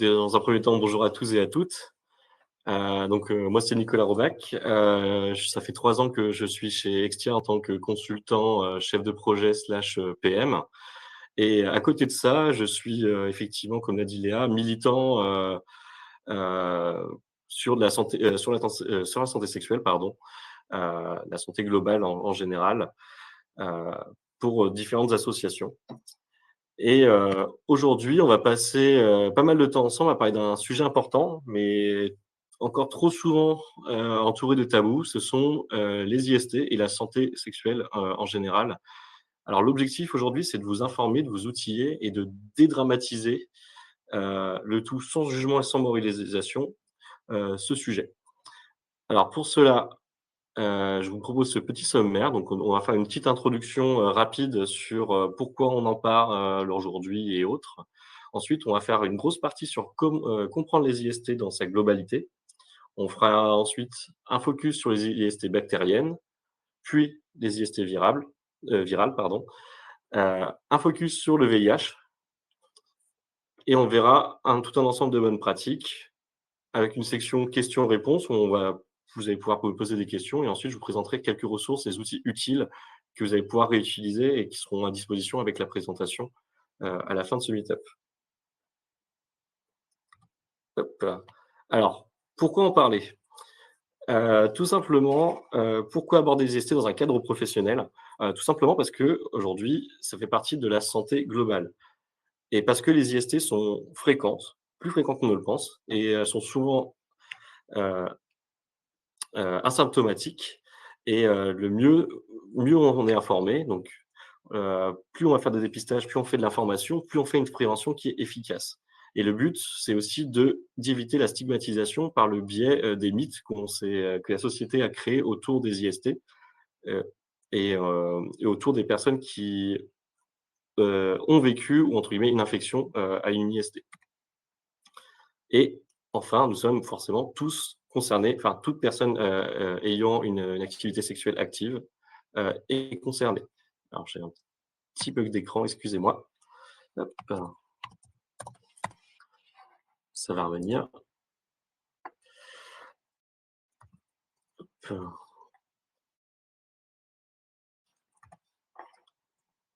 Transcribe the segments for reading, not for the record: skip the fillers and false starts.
Dans un premier temps, bonjour à tous et à toutes. Moi, c'est Nicolas Robac. Ça fait 3 ans que je suis chez Extia en tant que consultant, chef de projet slash, PM et à côté de ça, je suis, effectivement, comme l'a dit Léa, militant, heu, sur de la santé, sur la santé sexuelle, pardon, la santé globale en général, heu, pour, différentes associations. Aujourd'hui, on va passer, pas mal de temps ensemble à parler d'un sujet important, mais encore trop souvent, entouré de tabous. Ce sont, les IST et la santé sexuelle, en général. Alors l'objectif aujourd'hui, c'est de vous informer, de vous outiller et de dédramatiser, le tout sans jugement et sans moralisation, ce sujet. Alors pour cela, je vous propose ce petit sommaire. Donc on va faire une petite introduction, rapide sur, pourquoi on en parle, aujourd'hui et autres. Ensuite, on va faire une grosse partie sur comprendre les IST dans sa globalité. On fera ensuite un focus sur les IST bactériennes, puis les IST virales, pardon, un focus sur le VIH et on verra tout un ensemble de bonnes pratiques avec une section questions-réponses où vous allez pouvoir me poser des questions et ensuite je vous présenterai quelques ressources et outils utiles que vous allez pouvoir réutiliser et qui seront à disposition avec la présentation, à la fin de ce meet-up. Hop là. Alors, pourquoi en parler? Tout simplement, pourquoi aborder les IST dans un cadre professionnel? Tout simplement parce qu'aujourd'hui, ça fait partie de la santé globale et parce que les IST sont fréquentes, plus fréquentes qu'on ne le pense et elles sont souvent, heu asymptomatique et le mieux on est informé, donc plus on va faire de dépistage, plus on fait de l'information, plus on fait une prévention qui est efficace et le but, c'est aussi d'éviter la stigmatisation par le biais, des mythes que la société a créés autour des IST, heu et autour des personnes qui, ont vécu ou entre guillemets «une infection», à une IST. Et enfin, nous sommes forcément tous concernés, enfin toute personne, ayant une activité sexuelle active, est concernée. Alors j'ai un petit bug d'écran, excusez-moi. Hop, ça va revenir. Hop.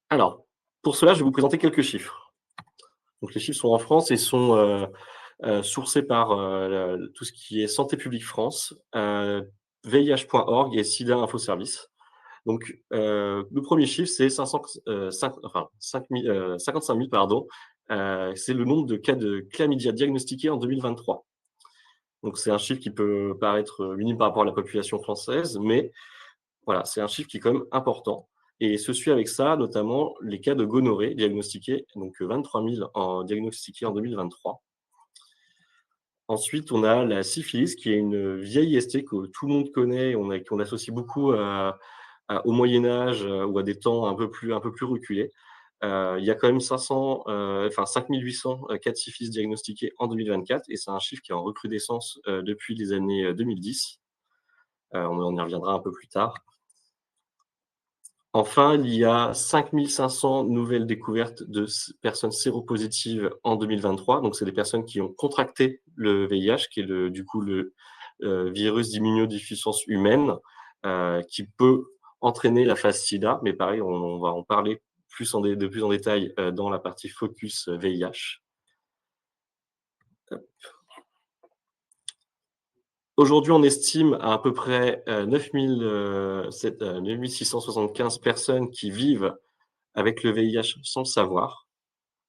Alors, pour cela, je vais vous présenter quelques chiffres. Donc les chiffres sont en France et sont, sourcés par, tout ce qui est Santé publique France, VIH.org et SIDA Info Service. Donc, le premier chiffre, c'est 500 enfin 55 000 pardon, c'est le nombre de cas de chlamydia diagnostiqués en 2023. Donc c'est un chiffre qui peut paraître, minime par rapport à la population française, mais voilà, c'est un chiffre qui est quand même important et se suit avec ça, notamment les cas de gonorrhée diagnostiqués, donc 23 000 diagnostiqués en 2023. Ensuite, on a la syphilis qui est une vieille IST que tout le monde connaît, qu'on associe beaucoup au Moyen Âge, ou à des temps un peu plus reculés. Il y a quand même 5 800, cas de syphilis diagnostiqués en 2024 et c'est un chiffre qui est en recrudescence, depuis les années, 2010. On y reviendra un peu plus tard. Enfin, il y a 5 500 nouvelles découvertes de personnes séropositives en 2023. Donc c'est des personnes qui ont contracté le VIH, qui est le virus d'immunodéficience humaine, qui peut entraîner la phase SIDA. Mais pareil, on va en parler plus en détail, dans la partie focus, VIH. Aujourd'hui, on estime à peu près, 9 675 personnes qui vivent avec le VIH sans le savoir.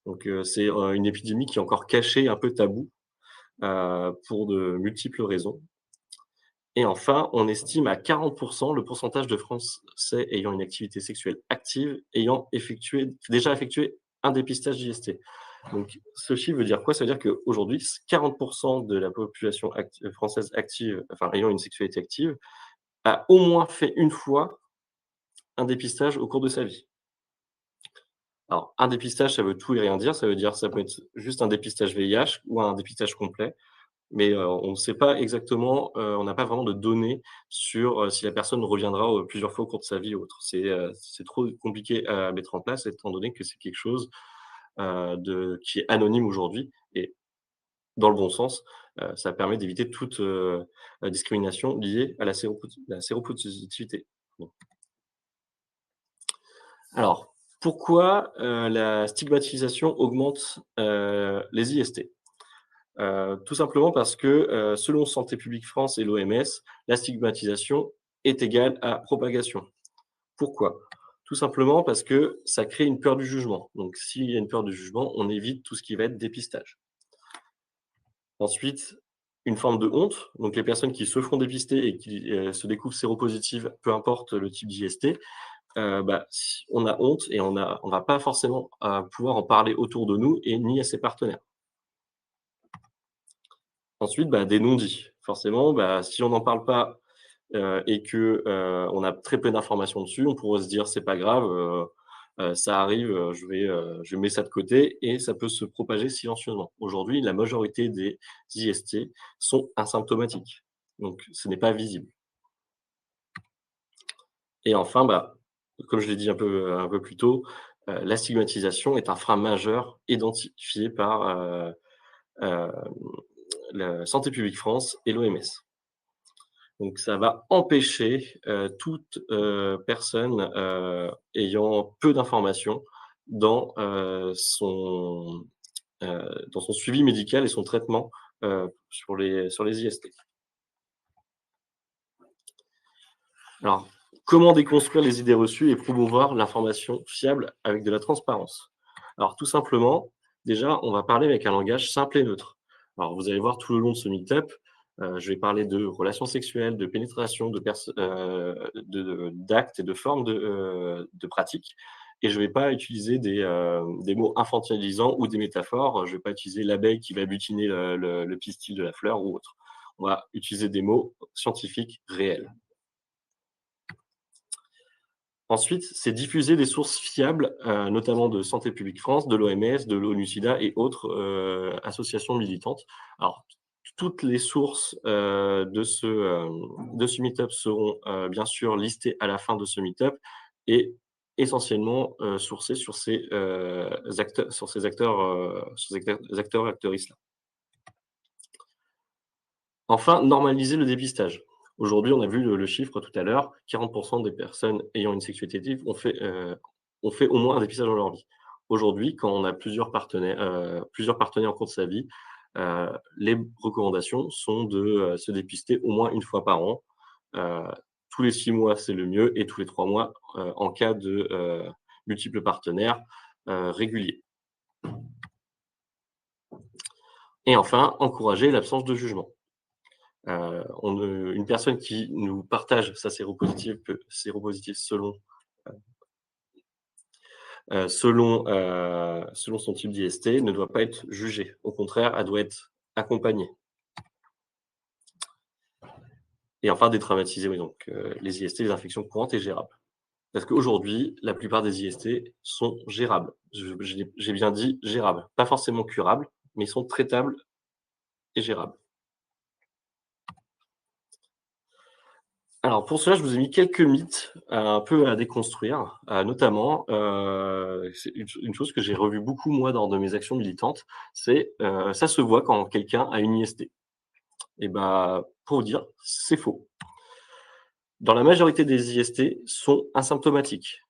Donc, c'est, une épidémie qui est encore cachée, un peu taboue, pour de multiples raisons. Et enfin, on estime à 40 le pourcentage de Français ayant une activité sexuelle active, ayant déjà effectué un dépistage d'IST. Donc ce chiffre veut dire quoi? Ça veut dire qu'aujourd'hui, 40 de la population française active, enfin ayant une sexualité active, a au moins fait une fois un dépistage au cours de sa vie. Alors un dépistage, ça veut tout et rien dire. Ça peut être juste un dépistage VIH ou un dépistage complet. Mais, on ne sait pas exactement, on n'a pas vraiment de données sur, si la personne reviendra, plusieurs fois au cours de sa vie ou autre. C'est trop compliqué à mettre en place étant donné que c'est quelque chose, qui est anonyme aujourd'hui et dans le bon sens, ça permet d'éviter toute, discrimination liée à la séropositivité. Bon. Alors, pourquoi, la stigmatisation augmente, les IST? Tout simplement parce que, selon Santé publique France et l'OMS, la stigmatisation est égale à propagation. Pourquoi? Tout simplement parce que ça crée une peur du jugement. Donc s'il y a une peur du jugement, on évite tout ce qui va être dépistage. Ensuite, une forme de honte, donc les personnes qui se font dépister et qui, se découvrent séropositives, peu importe le type d'IST, si on a honte et on va pas forcément, pouvoir en parler autour de nous et ni à ses partenaires. Ensuite, des non-dits. Forcément, si on n'en parle pas, et que, on a très peu d'informations dessus, on pourrait se dire: «C'est pas grave, ça arrive, je mets ça de côté» et ça peut se propager silencieusement. Aujourd'hui, la majorité des IST sont asymptomatiques, donc ce n'est pas visible et enfin, comme je l'ai dit un peu plus tôt, la stigmatisation est un frein majeur identifié par, hem, la Santé publique France et l'OMS. Donc ça va empêcher, toute, personne, ayant peu d'informations dans, dans son suivi médical et son traitement, sur les IST. Alors, comment déconstruire les idées reçues et promouvoir l'information fiable avec de la transparence? Alors tout simplement, déjà, on va parler avec un langage simple et neutre. Alors vous allez voir tout le long de ce meet-up, je vais parler de relations sexuelles, de pénétration, d'actes et de formes de pratiques et je vais pas utiliser des mots infantilisants ou des métaphores. Je vais pas utiliser l'abeille qui va butiner le pistil de la fleur ou autre. On va utiliser des mots scientifiques réels. Ensuite, c'est diffuser des sources fiables, notamment de Santé publique France, de l'OMS, de l'ONU-SIDA et autres, associations militantes. Alors, toutes les sources, de ce meet-up seront, bien sûr listées à la fin de ce meet-up et essentiellement, sourcées sur ces acteurs, actrices-là. Enfin, normaliser le dépistage. Aujourd'hui, on a vu le chiffre tout à l'heure, 40 des personnes ayant une sexualité active ont fait au moins un dépistage dans leur vie. Aujourd'hui, quand on a plusieurs partenaires au cours de sa vie, les recommandations sont de, se dépister au moins une fois par an. Heu, Tous les 6 mois, c'est le mieux et tous les 3 mois, en cas de, multiples partenaires, réguliers. Et enfin, encourager l'absence de jugement. Une personne qui nous partage sa séropositive selon son type d'IST ne doit pas être jugée. Au contraire, elle doit être accompagnée et enfin détraumatiser, oui, donc les IST, les infections courantes et gérables. Parce qu'aujourd'hui, la plupart des IST sont gérables. J'ai bien dit gérables, pas forcément curables, mais ils sont traitables et gérables. Alors pour cela, je vous ai mis quelques mythes, un peu à déconstruire, notamment, c'est une chose que j'ai revue beaucoup moi lors de mes actions militantes, c'est, ça se voit quand quelqu'un a une IST et pour vous dire, c'est faux. Dans la majorité des IST sont asymptomatiques.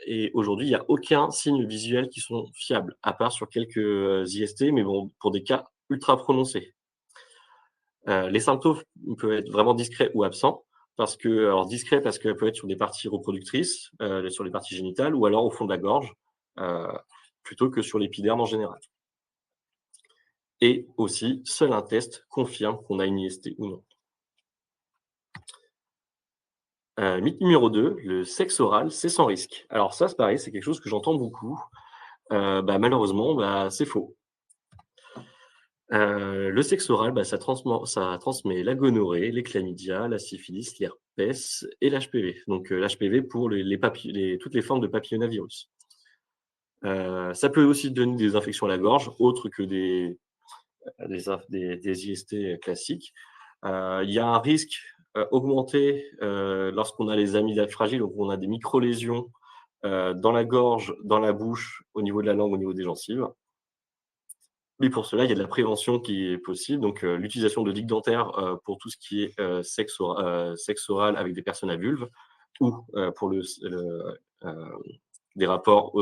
Et aujourd'hui, il y a aucun signe visuel qui sont fiables, à part sur quelques, IST, mais bon, pour des cas ultra prononcés. Les symptômes peuvent être vraiment discrets ou absents alors discrets parce qu'elles peuvent être sur des parties reproductrices, sur les parties génitales ou alors au fond de la gorge, heu, plutôt que sur l'épiderme en général. Et aussi, seul un test confirme qu'on a une IST ou non. Mythe numéro 2, le sexe oral, c'est sans risque. Alors ça, c'est pareil, c'est quelque chose que j'entends beaucoup. Malheureusement, c'est faux. Le sexe oral, ça transmet la gonorrhée, les chlamydia, la syphilis, l'herpès et l'HPV. Donc, l'HPV pour toutes les formes de papillomavirus. Ça peut aussi donner des infections à la gorge, autres que des IST classiques. Il y a un risque, augmenté, lorsqu'on a les amygdales fragiles, donc on a des micro-lésions, dans la gorge, dans la bouche, au niveau de la langue, au niveau des gencives. Mais pour cela, il y a de la prévention qui est possible, donc l'utilisation de digues dentaires, pour tout ce qui est, sexe oral avec des personnes à vulve ou, pour des rapports,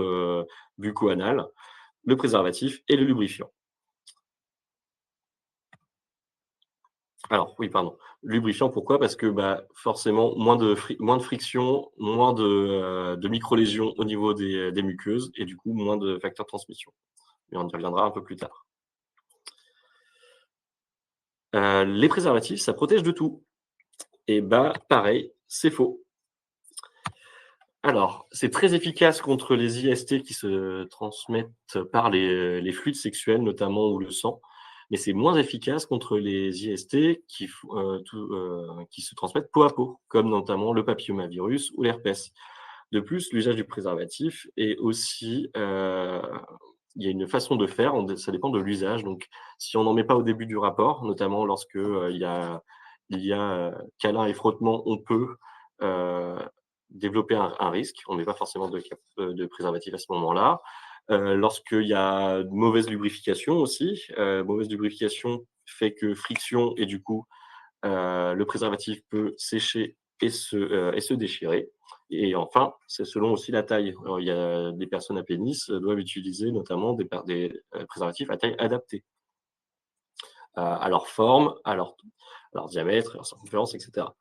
bucco-anal, le préservatif et le lubrifiant. Alors oui, pardon, lubrifiant pourquoi? Parce que, bah, forcément moins de friction, moins de micro-lésions au niveau des muqueuses et du coup moins de facteurs de transmission. Mais on y reviendra un peu plus tard. Les préservatifs, ça protège de tout et bah, pareil, c'est faux. Alors, c'est très efficace contre les IST qui se transmettent par les fluides sexuels notamment ou le sang, mais c'est moins efficace contre les IST qui se transmettent peau à peau, comme notamment le papillomavirus ou l'herpès. De plus, l'usage du préservatif est aussi, il y a une façon de faire, ça dépend de l'usage. Donc, si on n'en met pas au début du rapport, notamment lorsque, il y a câlin et frottement, on peut, heu, développer un risque. On met pas forcément de préservatif à ce moment-là. Lorsqu'il y a une mauvaise lubrification aussi, mauvaise lubrification fait que friction et du coup, le préservatif peut sécher et se déchirer et enfin, c'est selon aussi la taille. Alors il y a des personnes à pénis, doivent utiliser notamment préservatifs à taille adaptée, à leur forme, à leur diamètre, à leur circonférence et cetera.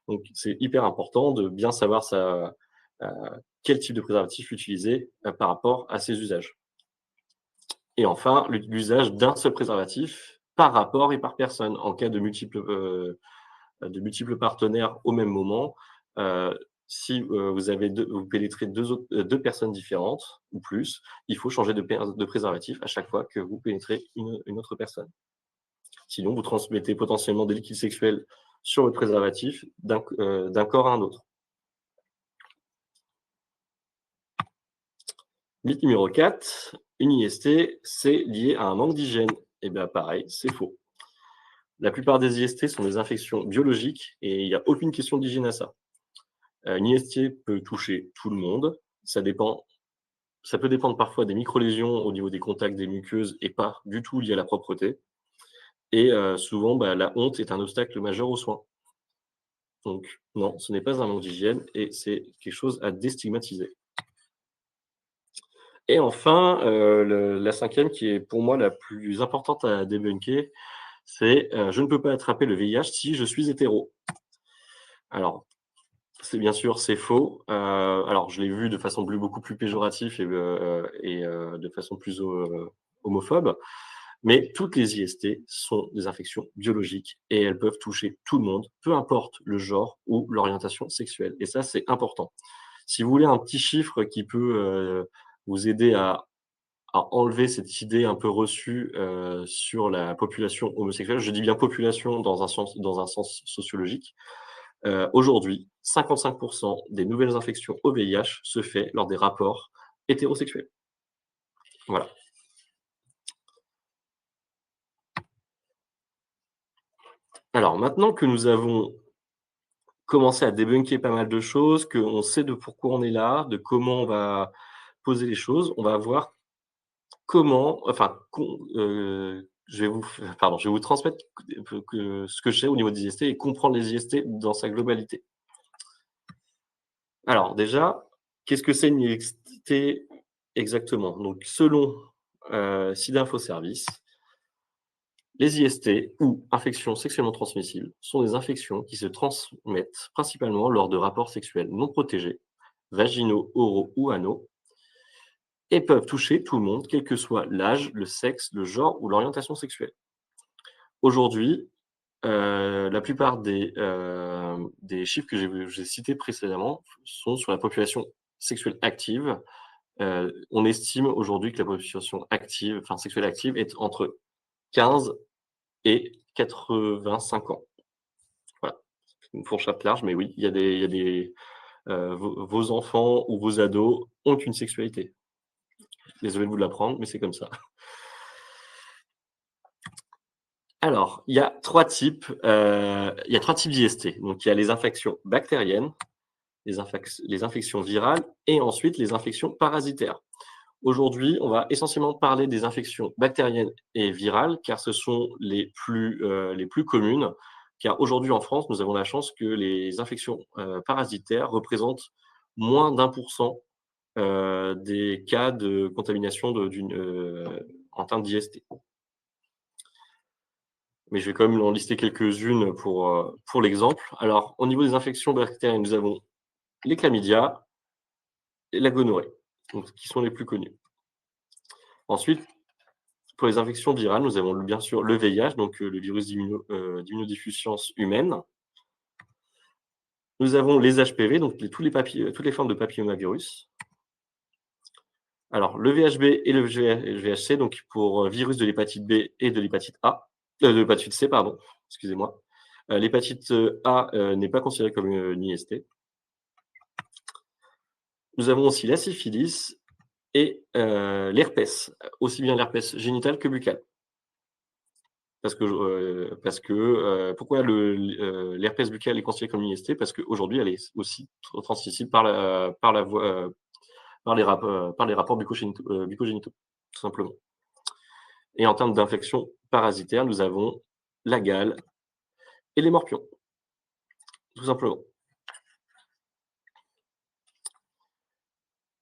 Donc c'est hyper important de bien savoir heu, quel type de préservatif utiliser, par rapport à ses usages et enfin, l'usage d'un seul préservatif par rapport et par personne en cas de multiples partenaires au même moment. Heu, si, vous pénétrez 2 personnes différentes ou plus, il faut changer de préservatif à chaque fois que vous pénétrez une autre personne. Sinon, vous transmettez potentiellement des liquides sexuels sur votre préservatif d'un corps à un autre. Mythe numéro 4, une IST, c'est lié à un manque d'hygiène. Et bien pareil, c'est faux. La plupart des IST sont des infections biologiques et il n'y a aucune question d'hygiène à ça. Une IST peut toucher tout le monde, ça peut dépendre parfois des micro-lésions au niveau des contacts des muqueuses et pas du tout lié à la propreté et souvent, bah, la honte est un obstacle majeur aux soins. Donc non, ce n'est pas un manque d'hygiène et c'est quelque chose à déstigmatiser. Et enfin, la 5e qui est pour moi la plus importante à débunker, c'est, je ne peux pas attraper le VIH si je suis hétéro. Alors c'est bien sûr, c'est faux. Alors je l'ai vu de façon beaucoup plus péjorative et de façon plus homophobe, mais toutes les IST sont des infections biologiques et elles peuvent toucher tout le monde, peu importe le genre ou l'orientation sexuelle et ça, c'est important. Si vous voulez un petit chiffre qui peut, vous aider à enlever cette idée un peu reçue, sur la population homosexuelle, je dis bien population dans un sens sociologique. Aujourd'hui, 55 des nouvelles infections au VIH se fait lors des rapports hétérosexuels. Voilà. Alors maintenant que nous avons commencé à débunker pas mal de choses, qu'on sait de pourquoi on est là, de comment on va poser les choses, on va voir je vais vous transmettre ce que je sais au niveau des IST et comprendre les IST dans sa globalité. Alors déjà, qu'est-ce que c'est une IST exactement? Donc selon, SIDA Info Service, les IST ou infections sexuellement transmissibles sont des infections qui se transmettent principalement lors de rapports sexuels non protégés, vaginaux, oraux ou anaux, et peuvent toucher tout le monde, quel que soit l'âge, le sexe, le genre ou l'orientation sexuelle. Aujourd'hui, la plupart des chiffres que j'ai cités précédemment sont sur la population sexuelle active. On estime aujourd'hui que la population active, enfin sexuelle active est entre 15 et 85 ans. Voilà, une fourchette large, mais oui, il y a des vos enfants ou vos ados ont une sexualité. Désolé de vous l'apprendre, mais c'est comme ça. Alors, il y a 3 types d'IST. Donc il y a les infections bactériennes, les infections virales et ensuite les infections parasitaires. Aujourd'hui, on va essentiellement parler des infections bactériennes et virales, car ce sont les plus communes. Car aujourd'hui en France, nous avons la chance que les infections, parasitaires représentent moins d'1 des cas de contamination en termes d'IST. Mais je vais quand même en lister quelques-unes pour l'exemple. Alors, au niveau des infections bactériennes, nous avons les chlamydia et la gonorrhée, donc qui sont les plus connues. Ensuite, pour les infections virales, nous avons bien sûr le VIH, donc le virus d'immunodéficience humaine. Nous avons les HPV, donc toutes les formes de papillomavirus. Alors le VHB et le VHC, donc pour, virus de l'hépatite B et de l'hépatite A, de l'hépatite C pardon, excusez-moi. L'hépatite, A, n'est pas considérée comme une IST. Nous avons aussi la syphilis et l'herpès, aussi bien l'herpès génital que buccal. Pourquoi l'herpès buccal est considéré comme une IST? Parce qu'aujourd'hui, elle est aussi transmissible par la voie, par les rapports bucco-génitaux, tout simplement. Et en termes d'infections parasitaires, nous avons la gale et les morpions, tout simplement.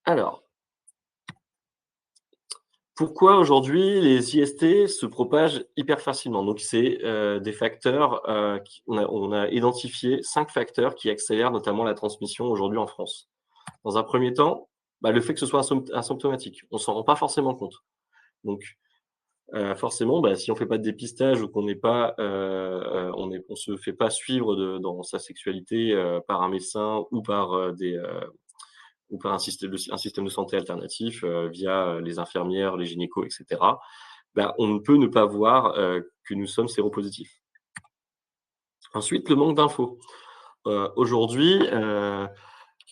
Alors, pourquoi aujourd'hui les IST se propagent hyper facilement? Donc c'est, des facteurs, on a identifié 5 facteurs qui accélèrent notamment la transmission aujourd'hui en France. Dans un premier temps, bah, le fait que ce soit asymptomatique, on s'en rend pas forcément compte. Donc, forcément, bah, si on fait pas de dépistage ou qu'on n'est pas, on se fait pas suivre dans sa sexualité, par un médecin ou par un système de santé alternatif, via, les infirmières, les gynécos et cetera, bah, on ne peut ne pas voir, que nous sommes séropositifs. Ensuite, le manque d'infos. Aujourd'hui,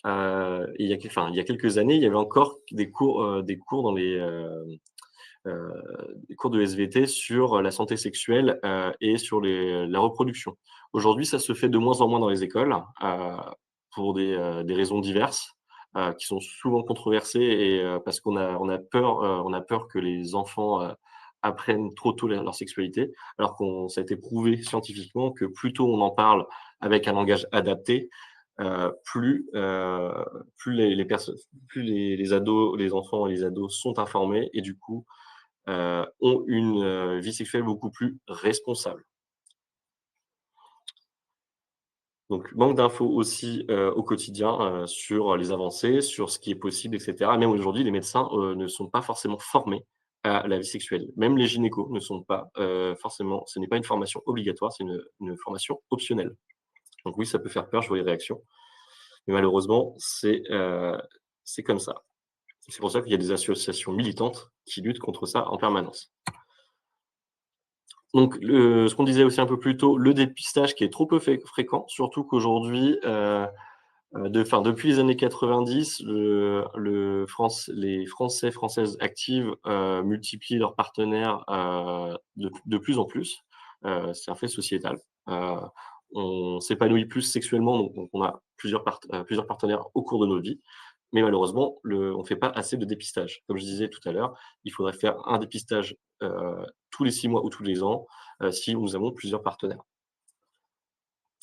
il y a quelques années, il y avait encore des cours dans heu, des cours de SVT sur la santé sexuelle, et sur la reproduction. Aujourd'hui, ça se fait de moins en moins dans les écoles, pour des raisons diverses, qui sont souvent controversées et parce on a peur que les enfants, apprennent trop tôt leur sexualité, alors ça a été prouvé scientifiquement que plus tôt on en parle avec un langage adapté, plus les personnes plus les ados, les enfants et les ados sont informés et du coup, ont une, vie sexuelle beaucoup plus responsable. Donc manque d'infos aussi, au quotidien, sur les avancées, sur ce qui est possible et cetera. Même aujourd'hui, les médecins, ne sont pas forcément formés à la vie sexuelle. Même les gynécos ne sont pas, forcément ce n'est pas une formation obligatoire, c'est une formation optionnelle. Donc oui, ça peut faire peur, je vois les réactions, mais malheureusement, c'est comme ça. C'est pour ça qu'il y a des associations militantes qui luttent contre ça en permanence. Donc ce qu'on disait aussi un peu plus tôt, le dépistage qui est trop peu fréquent, surtout qu'aujourd'hui, depuis les années 90, les Français, Françaises actives, multiplient leurs partenaires, de plus en plus. C'est un fait sociétal. Heu, on s'épanouit plus sexuellement, donc on a plusieurs partenaires au cours de nos vies. Mais malheureusement, on fait pas assez de dépistage. Comme je disais tout à l'heure, il faudrait faire un dépistage, tous les 6 mois ou tous les ans, si nous avons plusieurs partenaires.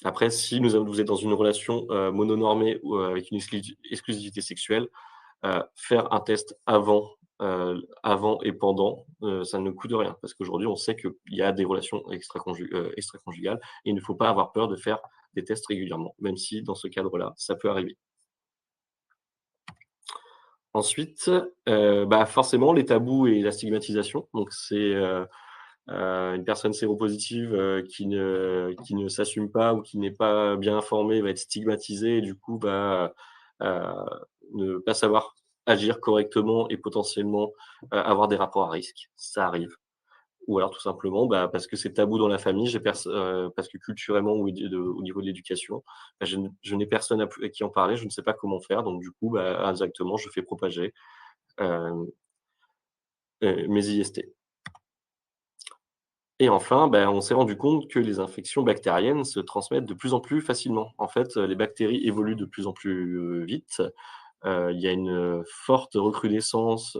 Après, si vous êtes dans une relation, mononormée ou, avec une exclusivité sexuelle, faire un test avant et pendant, ça ne coûte rien. Parce qu'aujourd'hui, on sait qu'il y a des relations extraconjugales et il ne faut pas avoir peur de faire des tests régulièrement, même si dans ce cadre-là, ça peut arriver. Ensuite, bah, forcément les tabous et la stigmatisation. Donc c'est, une personne séropositive, qui ne s'assume pas ou qui n'est pas bien informée va être stigmatisée et du coup va, heu, ne pas savoir agir correctement et potentiellement, avoir des rapports à risque. Ça arrive. Ou alors tout simplement, bah, parce que c'est tabou dans la famille, parce que culturellement ou au niveau de l'éducation, bah, je n'ai personne à qui en parler, je ne sais pas comment faire donc du coup, bah, indirectement je fais propager, hem, mes IST. Et enfin, bah, on s'est rendu compte que les infections bactériennes se transmettent de plus en plus facilement. En fait, les bactéries évoluent de plus en plus, vite, Il y a une forte recrudescence,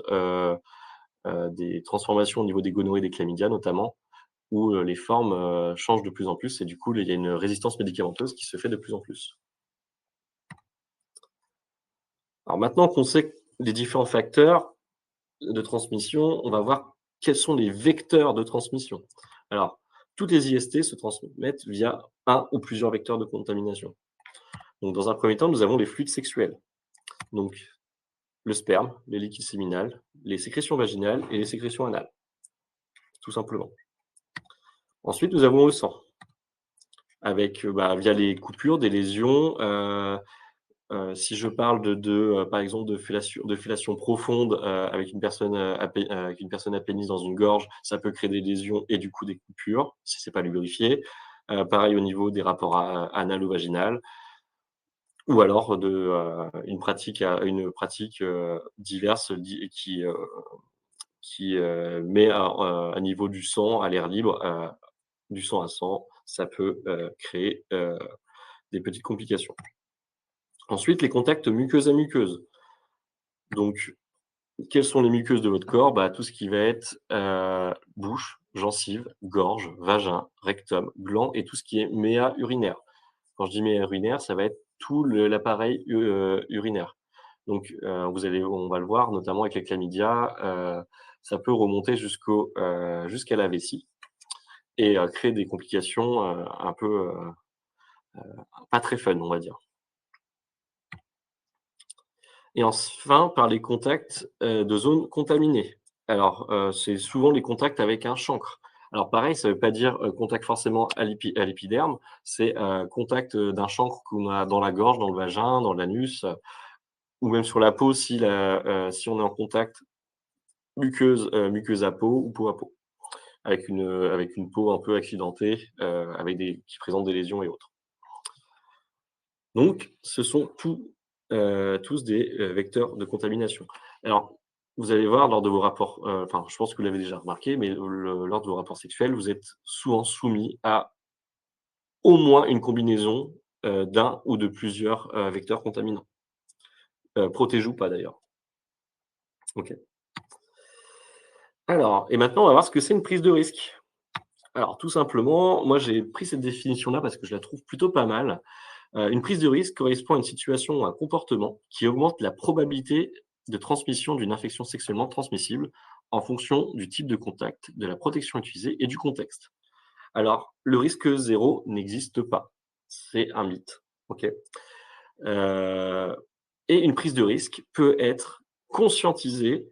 des transformations au niveau des gonorrhées et des chlamydia notamment, où, les formes, changent de plus en plus et du coup, il y a une résistance médicamenteuse qui se fait de plus en plus. Alors maintenant qu'on sait les différents facteurs de transmission, on va voir quels sont les vecteurs de transmission. Alors, toutes les IST se transmettent via un ou plusieurs vecteurs de contamination. Donc dans un premier temps, nous avons les fluides sexuels, donc le sperme, les liquides séminales, les sécrétions vaginales et les sécrétions anales, tout simplement. Ensuite, nous avons le sang avec, via les coupures, des lésions, si je parle par exemple, de fellation profonde, avec une personne, avec une personne à pénis dans une gorge, ça peut créer des lésions et du coup des coupures, si c'est pas lubrifié. Pareil au niveau des rapports analo-vaginal ou alors une pratique, diverse qui met à niveau du sang à l'air libre, du sang à sang, ça peut, créer, des petites complications. Ensuite, les contacts muqueuse à muqueuse. Donc, quelles sont les muqueuses de votre corps? Tout ce qui va être, bouche, gencive, gorge, vagin, rectum, gland et tout ce qui est méa urinaire. Quand je dis méa urinaire, ça va être tout l'appareil urinaire. Donc, on va le voir notamment avec les chlamydia, ça peut remonter jusqu'à la vessie et créer des complications, un peu, pas très fun, on va dire. Et enfin, par les contacts, de zones contaminées. Alors, c'est souvent les contacts avec un chancre. Alors pareil, ça ne veut pas dire, contact forcément à l'épiderme, c'est, contact, d'un chancre qu'on a dans la gorge, dans le vagin, dans l'anus, ou même sur la peau si on est en contact muqueuse à peau ou peau à peau, avec une peau un peu accidentée, qui présente des lésions et autres. Donc ce sont tous des, vecteurs de contamination. Alors, vous allez voir lors de vos rapports, enfin, je pense que vous l'avez déjà remarqué, mais lors de vos rapports sexuels, vous êtes souvent soumis à au moins une combinaison, d'un ou de plusieurs, vecteurs contaminants, protégés ou pas d'ailleurs. OK. Alors et maintenant, on va voir ce que c'est une prise de risque. Alors tout simplement, moi j'ai pris cette définition-là parce que je la trouve plutôt pas mal. Une prise de risque correspond à une situation ou un comportement qui augmente la probabilité de transmission d'une infection sexuellement transmissible en fonction du type de contact, de la protection utilisée et du contexte. Alors, le risque zéro n'existe pas. C'est un mythe. OK? Heu et une prise de risque peut être conscientisée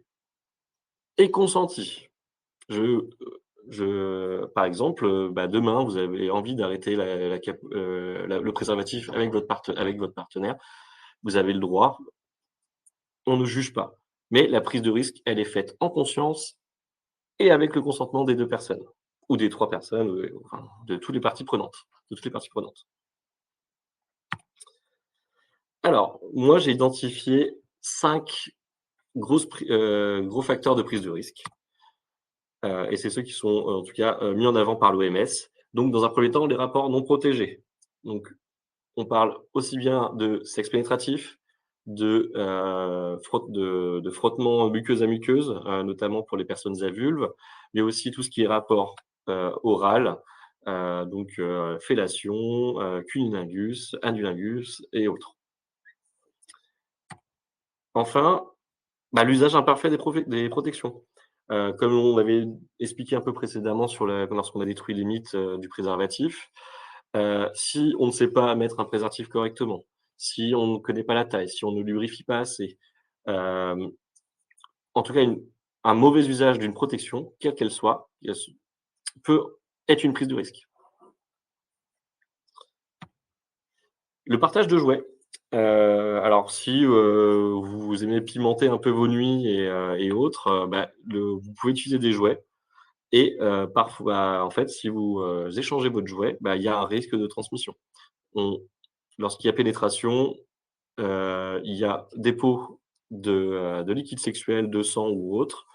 et consentie. Je, par exemple, demain, vous avez envie d'arrêter le préservatif avec votre partenaire. Vous avez le droit, on ne juge pas. Mais la prise de risque, elle est faite en conscience et avec le consentement des 2 personnes ou des 3 personnes, enfin de toutes les parties prenantes. Alors, moi, j'ai identifié 5 gros facteurs de prise de risque, et c'est ceux qui sont, en tout cas, mis en avant par l'OMS. Donc dans un premier temps, les rapports non protégés. Donc on parle aussi bien de sexe pénétratif, de frottement muqueuse à muqueuse, notamment pour les personnes à vulve, mais aussi tout ce qui est rapport, oral, donc fellation, cunnilingus, anulingus et autres. Enfin, l'usage imparfait des protections. Comme on avait expliqué un peu précédemment lorsqu'on a détruit les mythes, du préservatif, si on ne sait pas mettre un préservatif correctement, si on ne connaît pas la taille, si on ne lubrifie pas assez, hem, en tout cas un mauvais usage d'une protection, quelle qu'elle soit, peut être une prise de risque. Le partage de jouets. Alors si, vous aimez pimenter un peu vos nuits et autres, vous pouvez utiliser des jouets et parfois, en fait, si vous, échangez votre jouet, il y a un risque de transmission. On Lorsqu'il y a pénétration, il y a dépôt de liquide sexuel, de sang ou autre.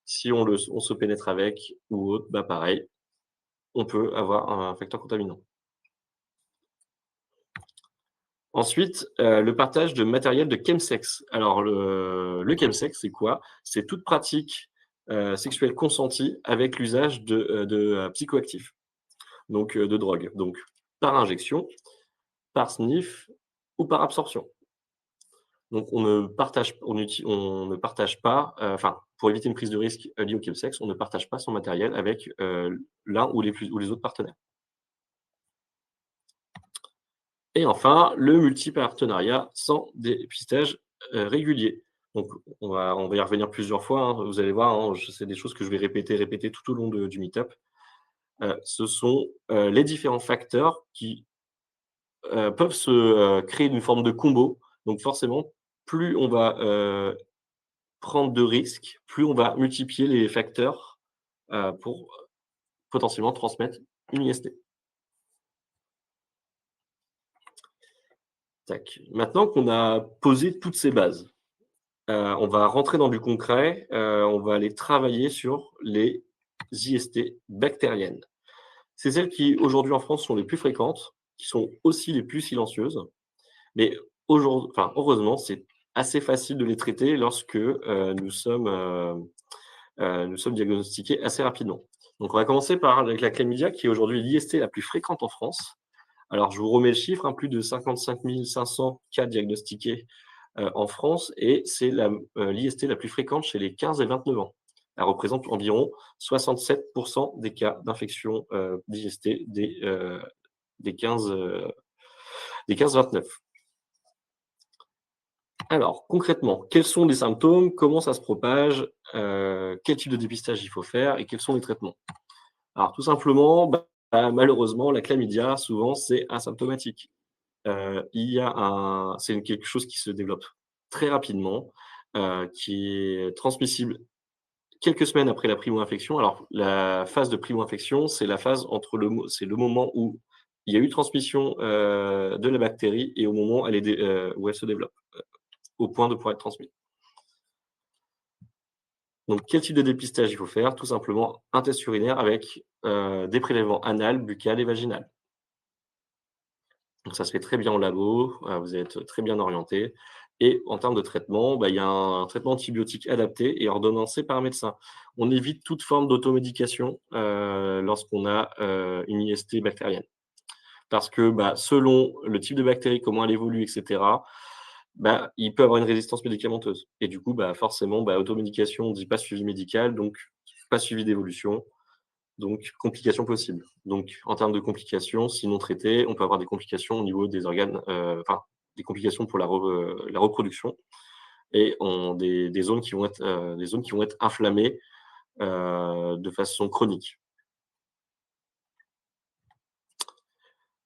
Si on se pénètre avec ou autre, pareil, on peut avoir un facteur contaminant. Ensuite, le partage de matériel de chemsex. Alors le chemsex, c'est quoi? C'est toute pratique, sexuelle consentie avec l'usage de psychoactifs, donc de drogue, donc par injection, par sniff ou par absorption. Donc on ne partage pas, enfin, pour éviter une prise de risque, liée au chemsex, on ne partage pas son matériel avec, l'un ou les autres partenaires. Et enfin, le multipartenariat sans dépistage, régulier. Donc on va y revenir plusieurs fois, hein, vous allez voir, hein, c'est des choses que je vais répéter tout au long du meet-up. Ce sont, les différents facteurs qui, peuvent créer une forme de combo. Donc forcément, plus on va, prendre de risques, plus on va multiplier les facteurs, pour potentiellement transmettre une IST. Tac. Maintenant qu'on a posé toutes ces bases, on va rentrer dans du concret, on va aller travailler sur les IST bactériennes. C'est celles qui, aujourd'hui en France, sont les plus fréquentes, qui sont aussi les plus silencieuses, mais heureusement, c'est assez facile de les traiter lorsque, nous sommes diagnostiqués assez rapidement. Donc on va commencer par avec la chlamydia qui est aujourd'hui l'IST la plus fréquente en France. Alors je vous remets le chiffre, hein, plus de 55 500 cas diagnostiqués, en France et c'est l'IST la plus fréquente chez les 15 et 29 ans. Elle représente environ 67 des cas d'infection, d'IST des 15-29. Alors concrètement, quels sont les symptômes? Comment ça se propage? Quel type de dépistage il faut faire et quels sont les traitements? Alors tout simplement, malheureusement, la chlamydia, souvent, c'est asymptomatique. Il y a c'est quelque chose qui se développe très rapidement, qui est transmissible quelques semaines après la primo-infection. Alors la phase de primo-infection, c'est la phase entre c'est le moment où il y a eu transmission, de la bactérie et au moment où où elle se développe, au point de pouvoir être transmise. Donc quel type de dépistage il faut faire? Tout simplement un test urinaire avec, des prélèvements anal, buccal et vaginal. Donc ça se fait très bien en labo, vous êtes très bien orienté et en termes de traitement, il y a un traitement antibiotique adapté et ordonnancé par un médecin. On évite toute forme d'automédication, lorsqu'on a, une IST bactérienne. Parce que, selon le type de bactérie, comment elle évolue et cetera, il peut avoir une résistance médicamenteuse et du coup, forcément, automédication, on dit pas suivi médical, donc pas suivi d'évolution. Donc, complications possibles. Donc, en termes de complications, si non traitées, on peut avoir des complications au niveau des organes, enfin, des complications pour la reproduction et des zones qui vont être, inflammées, de façon chronique.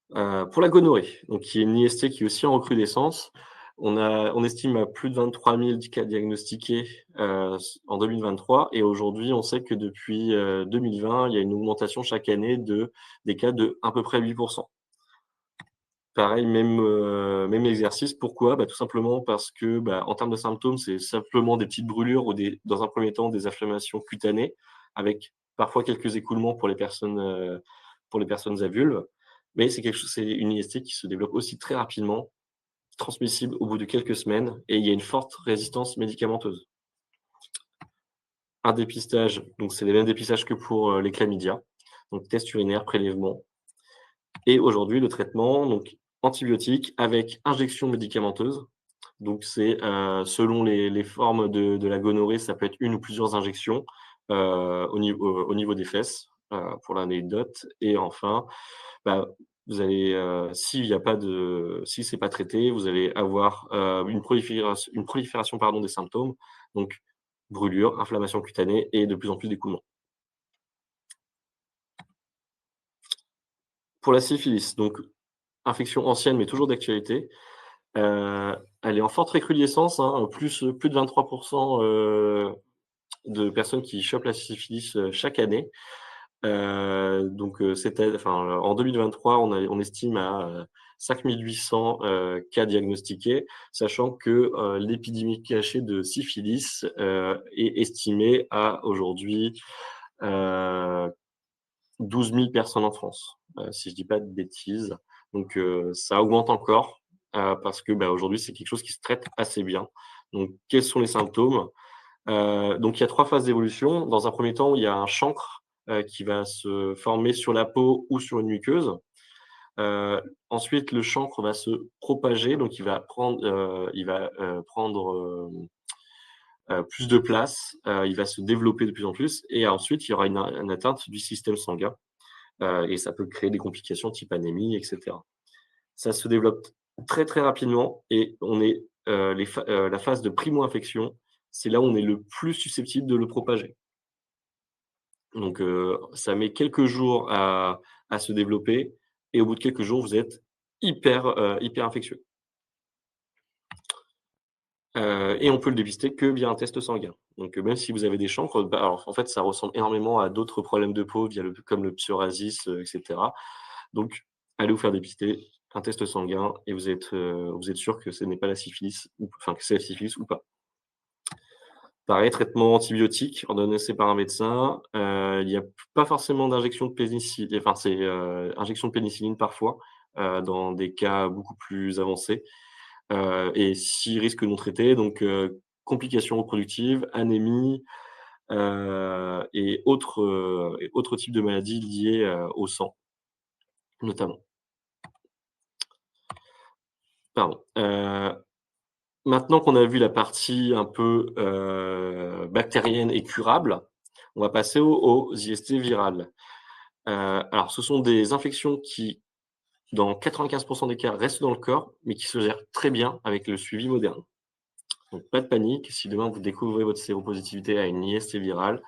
Pour la gonorrhée, donc qui est une IST qui est aussi en recrudescence, on estime à plus de 23 000 cas diagnostiqués, en 2023 et aujourd'hui, on sait que depuis, 2020, il y a une augmentation chaque année des cas de à peu près 8. Pareil, même exercice. Pourquoi? Tout simplement parce que, en termes de symptômes, c'est simplement des petites brûlures ou dans un premier temps, des inflammations cutanées avec parfois quelques écoulements pour les personnes à vulve. Mais c'est une IST qui se développe aussi très rapidement, transmissible au bout de quelques semaines et il y a une forte résistance médicamenteuse. Un dépistage, donc c'est les mêmes dépistages que pour, les chlamydia, donc test urinaire, prélèvement et aujourd'hui le traitement, donc antibiotiques avec injection médicamenteuse. Donc c'est, selon les formes de la gonorrhée, ça peut être une ou plusieurs injections, au niveau des fesses, pour l'anecdote et enfin, bah, vous allez, si c'est pas traité, vous allez avoir, une prolifération, pardon, des symptômes, donc brûlure, inflammation cutanée et de plus en plus d'écoulements. Pour la syphilis, donc infection ancienne mais toujours d'actualité, elle est en forte recrudescence, hein, plus de 23 de personnes qui chopent la syphilis, chaque année. En 2023, on estime à, 5 800, cas diagnostiqués, sachant que, l'épidémie cachée de syphilis, est estimée à aujourd'hui, heu, 12 000 personnes en France, si je dis pas de bêtises. Donc, ça augmente encore. parce que, aujourd'hui, c'est quelque chose qui se traite assez bien. Donc quels sont les symptômes? Donc il y a 3 phases d'évolution. Dans un premier temps, il y a un chancre, qui va se former sur la peau ou sur une muqueuse. Ensuite, le chancre va se propager, donc il va prendre, plus de place, il va se développer de plus en plus et ensuite il y aura une atteinte du système sanguin, et ça peut créer des complications type anémie et cetera. Ça se développe très, très rapidement et on est, la phase de primo-infection, c'est là où on est le plus susceptible de le propager. Donc ça met quelques jours à se développer et au bout de quelques jours, vous êtes hyper infectieux. Et on peut le dépister que via un test sanguin. Donc même si vous avez des chancres, alors en fait, ça ressemble énormément à d'autres problèmes de peau comme le psoriasis, et cetera. Donc allez vous faire dépister, un test sanguin et vous êtes sûr que ce n'est pas la syphilis ou enfin que c'est la syphilis ou pas. Pareil, traitement antibiotique ordonnancé par un médecin, il y a pas forcément d'injection de pénicilline, enfin c'est, injection de pénicilline parfois, dans des cas beaucoup plus avancés. Et 6 risques non traités, donc complications reproductives, anémie, et autres types de maladies liées, au sang, notamment. Pardon. Maintenant qu'on a vu la partie un peu, bactérienne et curable, on va passer aux IST virales. Alors ce sont des infections qui, dans 95 des cas, restent dans le corps, mais qui se gèrent très bien avec le suivi moderne. Donc pas de panique, si demain vous découvrez votre séropositivité à une IST virale,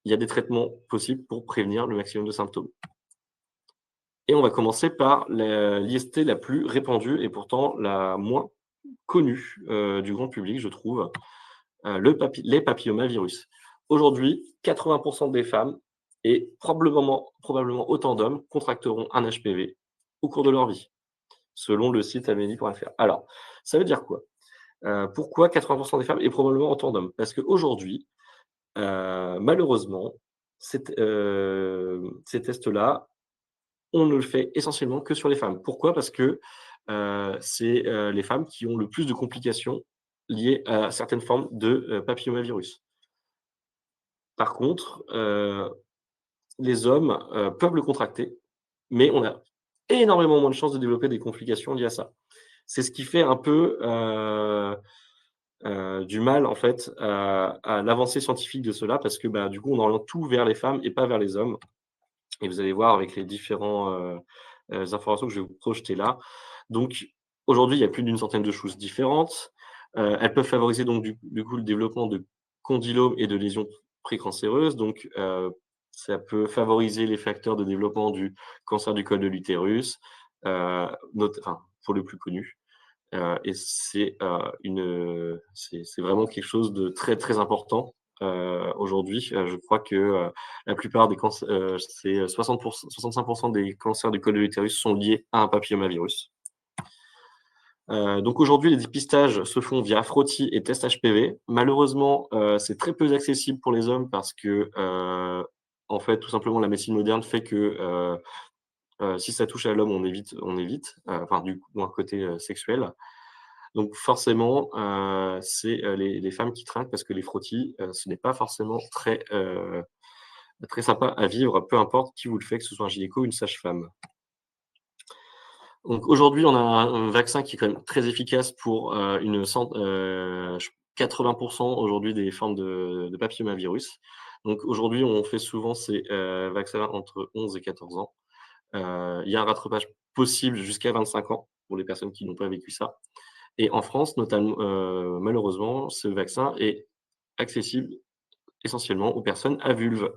il y a des traitements possibles pour prévenir le maximum de symptômes. Et on va commencer par l'IST la plus répandue et pourtant la moins connue, du grand public, je trouve, les papillomavirus. Aujourd'hui, 80 des femmes et probablement autant d'hommes contracteront un HPV au cours de leur vie, selon le site amélie.fr. Alors, ça veut dire quoi? Pourquoi 80 des femmes et probablement autant d'hommes? Parce qu'aujourd'hui, malheureusement, ces tests-là, on ne le fait essentiellement que sur les femmes. Pourquoi? Parce que, c'est, les femmes qui ont le plus de complications liées à certaines formes de, papillomavirus. Par contre, les hommes, peuvent le contracter, mais on a énormément moins de chances de développer des complications liées à ça. C'est ce qui fait un peu, du mal en fait à l'avancée scientifique de cela parce que, du coup, on oriente tout vers les femmes et pas vers les hommes. Et vous allez voir avec les différents, informations que je vais vous projeter là. Donc aujourd'hui, il y a plus d'une centaine de choses différentes. Elles peuvent favoriser donc du coup le développement de condylomes et de lésions précancéreuses. Donc ça peut favoriser les facteurs de développement du cancer du col de l'utérus, enfin pour le plus connu. Et c'est vraiment quelque chose de très, très important, aujourd'hui. Je crois que, la plupart des canc c'est 65 des cancers du col de l'utérus sont liés à un papillomavirus. Donc aujourd'hui, les dépistages se font via frottis et test HPV. Malheureusement, c'est très peu accessible pour les hommes parce que, en fait, tout simplement, la médecine moderne fait que, si ça touche à l'homme, on évite, enfin, du coup, d'un côté, sexuel. Donc forcément, c'est, les femmes qui trinquent parce que les frottis, ce n'est pas forcément très sympa à vivre, peu importe qui vous le fait, que ce soit un gynéco ou une sage-femme. Donc aujourd'hui, on a un vaccin qui est quand même très efficace pour, une cent ch 80 aujourd'hui des formes de papillomavirus. Donc aujourd'hui, on fait souvent ces, vaccins entre 11 et 14 ans. Il y a un rattrapage possible jusqu'à 25 ans pour les personnes qui n'ont pas vécu ça. Et en France, notamment, malheureusement, ce vaccin est accessible essentiellement aux personnes à vulve.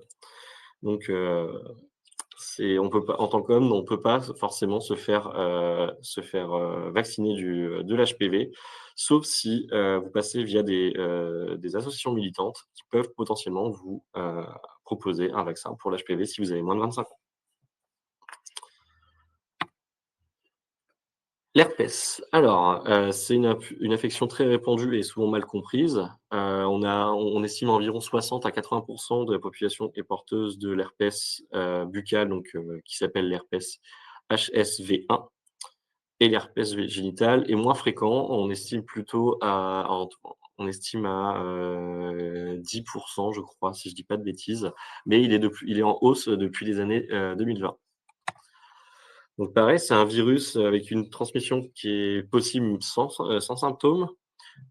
Donc, on peut pas en tant qu'homme, on peut pas forcément se faire vacciner de l'HPV, sauf si, vous passez via des associations militantes qui peuvent potentiellement vous, proposer un vaccin pour l'HPV si vous avez moins de 25 ans. L'herpès. Alors, c'est une affection très répandue et souvent mal comprise. On estime environ 60 à 80 de la population est porteuse de l'herpès, buccal, donc qui s'appelle l'herpès HSV1. et l'herpès génital est moins fréquent. On estime plutôt à entre on estime à, 10 je crois, si je dis pas de bêtises, mais il est en hausse depuis les années, 2020. Donc pareil, c'est un virus avec une transmission qui est possible sans symptômes.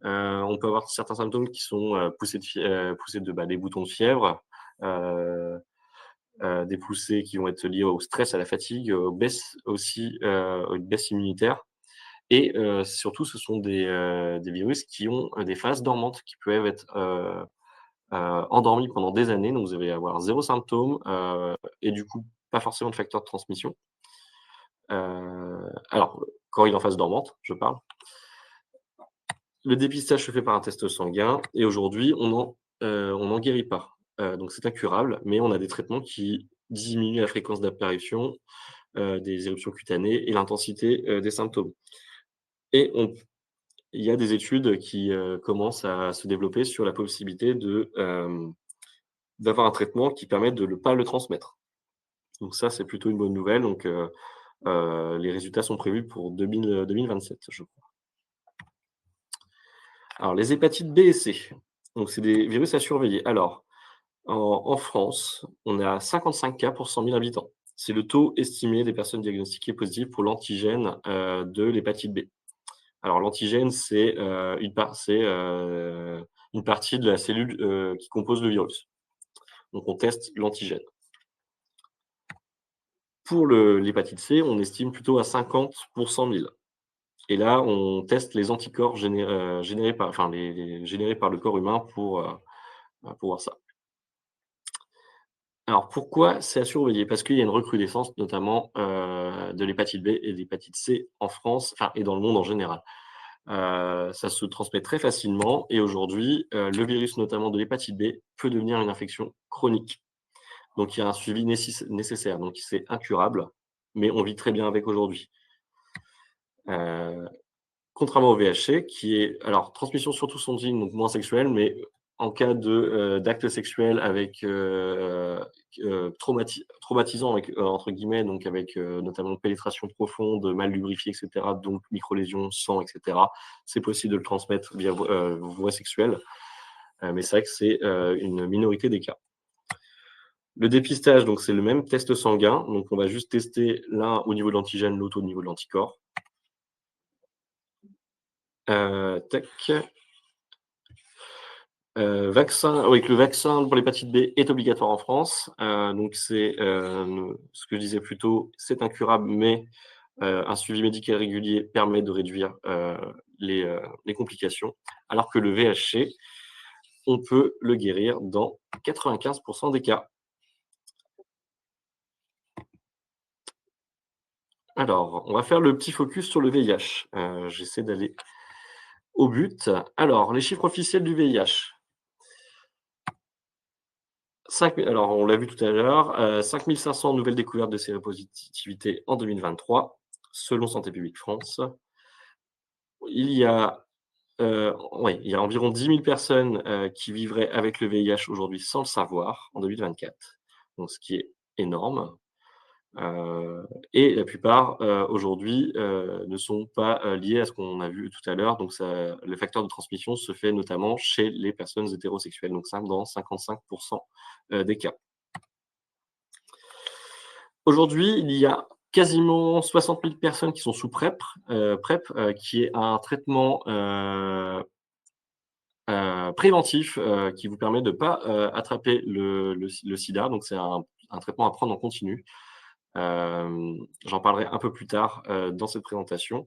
On peut avoir certains symptômes qui sont, poussées de, des boutons de fièvre, heu des poussées qui vont être liées au stress, à la fatigue, aux baisses aussi, une baisse immunitaire et surtout ce sont des virus qui ont, des phases dormantes qui peuvent être, endormis pendant des années. Donc vous allez avoir zéro symptôme, et du coup, pas forcément de facteur de transmission. Alors, quand il est en phase dormante, je parle. Le dépistage se fait par un test sanguin et aujourd'hui, on n'en guérit pas. Donc c'est incurable, mais on a des traitements qui diminuent la fréquence d'apparition, des éruptions cutanées et l'intensité, des symptômes. Et il y a des études qui, commencent à se développer sur la possibilité d'avoir un traitement qui permette de ne pas le transmettre. Donc ça, c'est plutôt une bonne nouvelle. Donc, les résultats sont prévus pour 2027, je crois. Alors les hépatites B et C, donc c'est des virus à surveiller. Alors, en France, on est à 55 cas pour 100 000 habitants. C'est le taux estimé des personnes diagnostiquées positives pour l'antigène, de l'hépatite B. Alors l'antigène, c'est une partie de la cellule, qui compose le virus. Donc on teste l'antigène. Pour l'hépatite C, on estime plutôt à 50 pour 100 000 et là, on teste les anticorps générés par enfin les générés par le corps humain pour voir ça. Alors pourquoi c'est à surveiller? Parce qu'il y a une recrudescence notamment, de l'hépatite B et de l'hépatite C en France, enfin et dans le monde en général. Ça se transmet très facilement et aujourd'hui, le virus notamment de l'hépatite B peut devenir une infection chronique. Donc il y a un suivi nécessaire, donc c'est incurable, mais on vit très bien avec aujourd'hui. Heu, Contrairement au VHC qui est alors transmission surtout sanguine, donc moins sexuelle, mais en cas d'acte sexuel avec, traumatisant avec, entre guillemets, donc avec, notamment pénétration profonde, mal lubrifié et cetera, donc micro-lésions, sang et cetera. C'est possible de le transmettre via voie sexuelle, mais c'est vrai que c'est, une minorité des cas. Le dépistage, donc c'est le même test sanguin, donc on va juste tester l'un au niveau de l'antigène, l'autre au niveau de l'anticorps. Tac. Vaccin oui, le vaccin pour l'hépatite B est obligatoire en France. Donc c'est, ce que je disais plus tôt, c'est incurable, mais un suivi médical régulier permet de réduire, les complications. Alors que le VHC, on peut le guérir dans 95 des cas. Alors, on va faire le petit focus sur le VIH. J'essaie d'aller au but. Alors, les chiffres officiels du VIH. Alors on l'a vu tout à l'heure, 5 500 nouvelles découvertes de séropositivité en 2023, selon Santé publique France. Il y a, ouais, il y a environ 10 000 personnes, qui vivraient avec le VIH aujourd'hui sans le savoir en 2024, donc ce qui est énorme. Et la plupart, aujourd'hui, ne sont pas, liés à ce qu'on a vu tout à l'heure. Donc ça le facteur de transmission se fait notamment chez les personnes hétérosexuelles, donc ça dans 55 des cas. Aujourd'hui, il y a quasiment 60 000 personnes qui sont sous PrEP, qui est un traitement, préventif, qui vous permet de pas, attraper le sida. Donc c'est un traitement à prendre en continu. J'en parlerai un peu plus tard, dans cette présentation.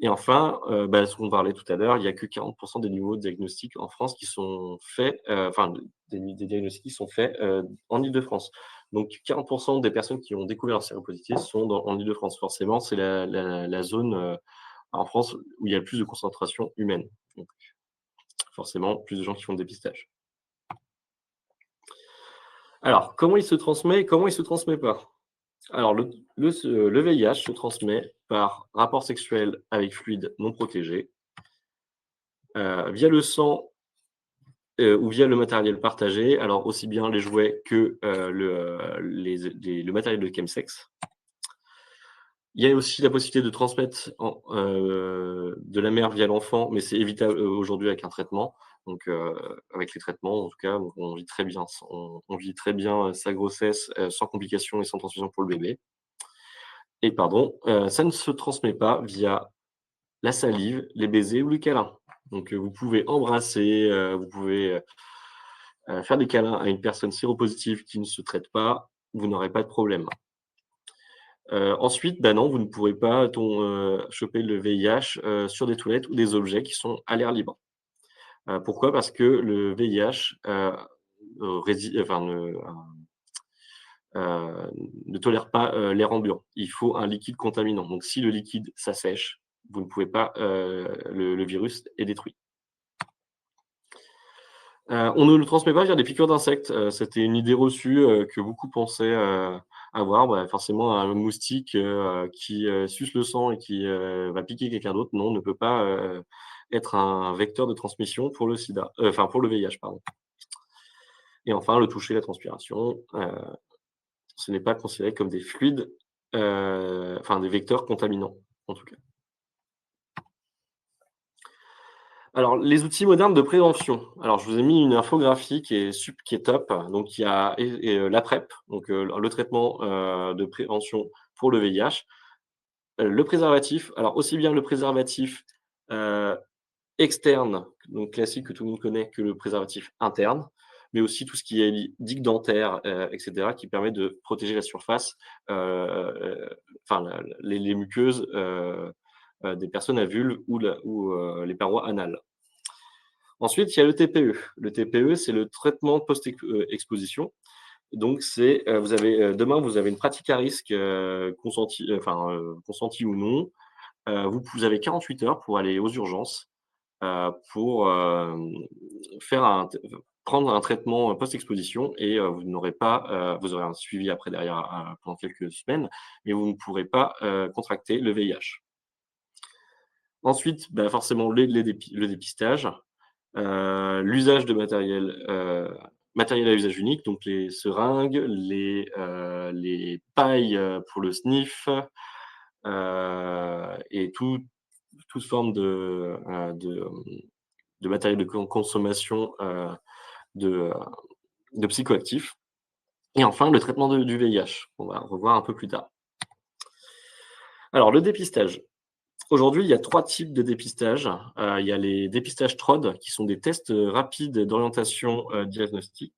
Et enfin, ce qu'on parlait tout à l'heure, il y a que 40 des nouveaux diagnostics en France qui sont faits, enfin des diagnostics qui sont faits, en Île-de-France. Donc 40 des personnes qui ont découvert leur séropositivité sont en Île-de-France. Forcément, c'est la zone, en France où il y a le plus de concentration humaine. Donc forcément, plus de gens qui font le dépistage. Alors, comment il se transmet et comment il se transmet pas? Alors le VIH se transmet par rapport sexuel avec fluide non protégé, via le sang, ou via le matériel partagé. Alors aussi bien les jouets que, le matériel de chemsex. Il y a aussi la possibilité de transmettre de la mère via l'enfant, mais c'est évitable, aujourd'hui avec un traitement. Donc, avec les traitements, en tout cas, on vit très bien on vit très bien, sa grossesse, sans complications et sans transmission pour le bébé et pardon, ça ne se transmet pas via la salive, les baisers ou les câlins. Donc, vous pouvez embrasser, vous pouvez, faire des câlins à une personne séropositive qui ne se traite pas, vous n'aurez pas de problème. Ensuite, bah, non, vous ne pourrez pas choper le VIH, sur des toilettes ou des objets qui sont à l'air libre. Pourquoi? Parce que le VIH, rési enfin ne tolère pas, l'air ambiant. Il faut un liquide contaminant. Donc si le liquide s'assèche, vous ne pouvez pas, le virus est détruit. On ne le transmet pas via des piqûres d'insectes, c'était une idée reçue, que beaucoup pensaient, avoir. Bah, forcément un moustique, qui, suce le sang et qui, va piquer quelqu'un d'autre, non, ne peut pas, être un vecteur de transmission pour le sida, enfin pour le VIH, pardon. Et enfin le toucher, la transpiration, ce n'est pas considéré comme des fluides, enfin des vecteurs contaminants, en tout cas. Alors, les outils modernes de prévention. Alors, je vous ai mis une infographie qui est top. Donc, il y a la PrEP, donc le traitement, de prévention pour le VIH. Le préservatif, alors aussi bien le préservatif, heu, externe, donc classique que tout le monde connaît, que le préservatif interne, mais aussi tout ce qui est digue dentaire, et cetera, qui permet de protéger la surface, enfin les muqueuses, des personnes à vulve ou les parois anales. Ensuite, il y a le TPE. Le TPE, c'est le traitement exposition. Donc c'est, vous avez, demain, vous avez une pratique à risque, consentie ou non. Vous avez 48 heures pour aller aux urgences, pour, faire un t prendre un traitement post-exposition et vous n'aurez pas, vous aurez un suivi après derrière, pendant quelques semaines, mais vous ne pourrez pas, contracter le VIH. Ensuite, bah, forcément le dépistage. L'usage de matériel à usage unique, donc les seringues, les pailles, pour le sniff, et toute forme de matériel de consommation, de, heu, de psychoactifs et enfin le traitement du VIH, qu'on va revoir un peu plus tard. Alors le dépistage. Aujourd'hui, il y a 3 types de dépistage. Il y a les dépistages TROD qui sont des tests, rapides d'orientation, diagnostique.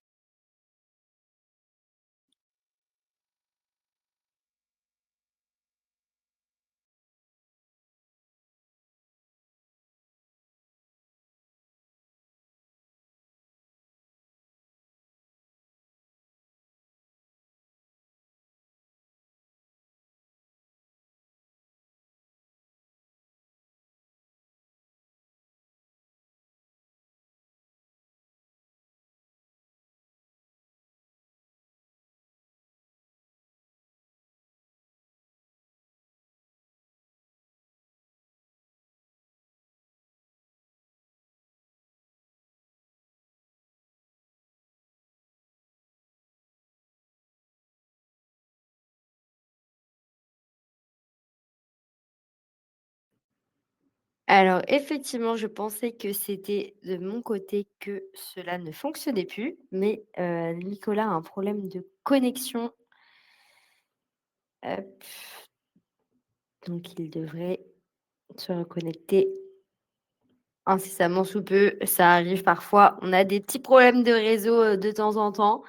Alors effectivement, je pensais que c'était de mon côté que cela ne fonctionnait plus, mais Nicolas a un problème de connexion, hop, donc il devrait se reconnecter incessamment sous peu. Ça arrive parfois, on a des petits problèmes de réseau, de temps en temps,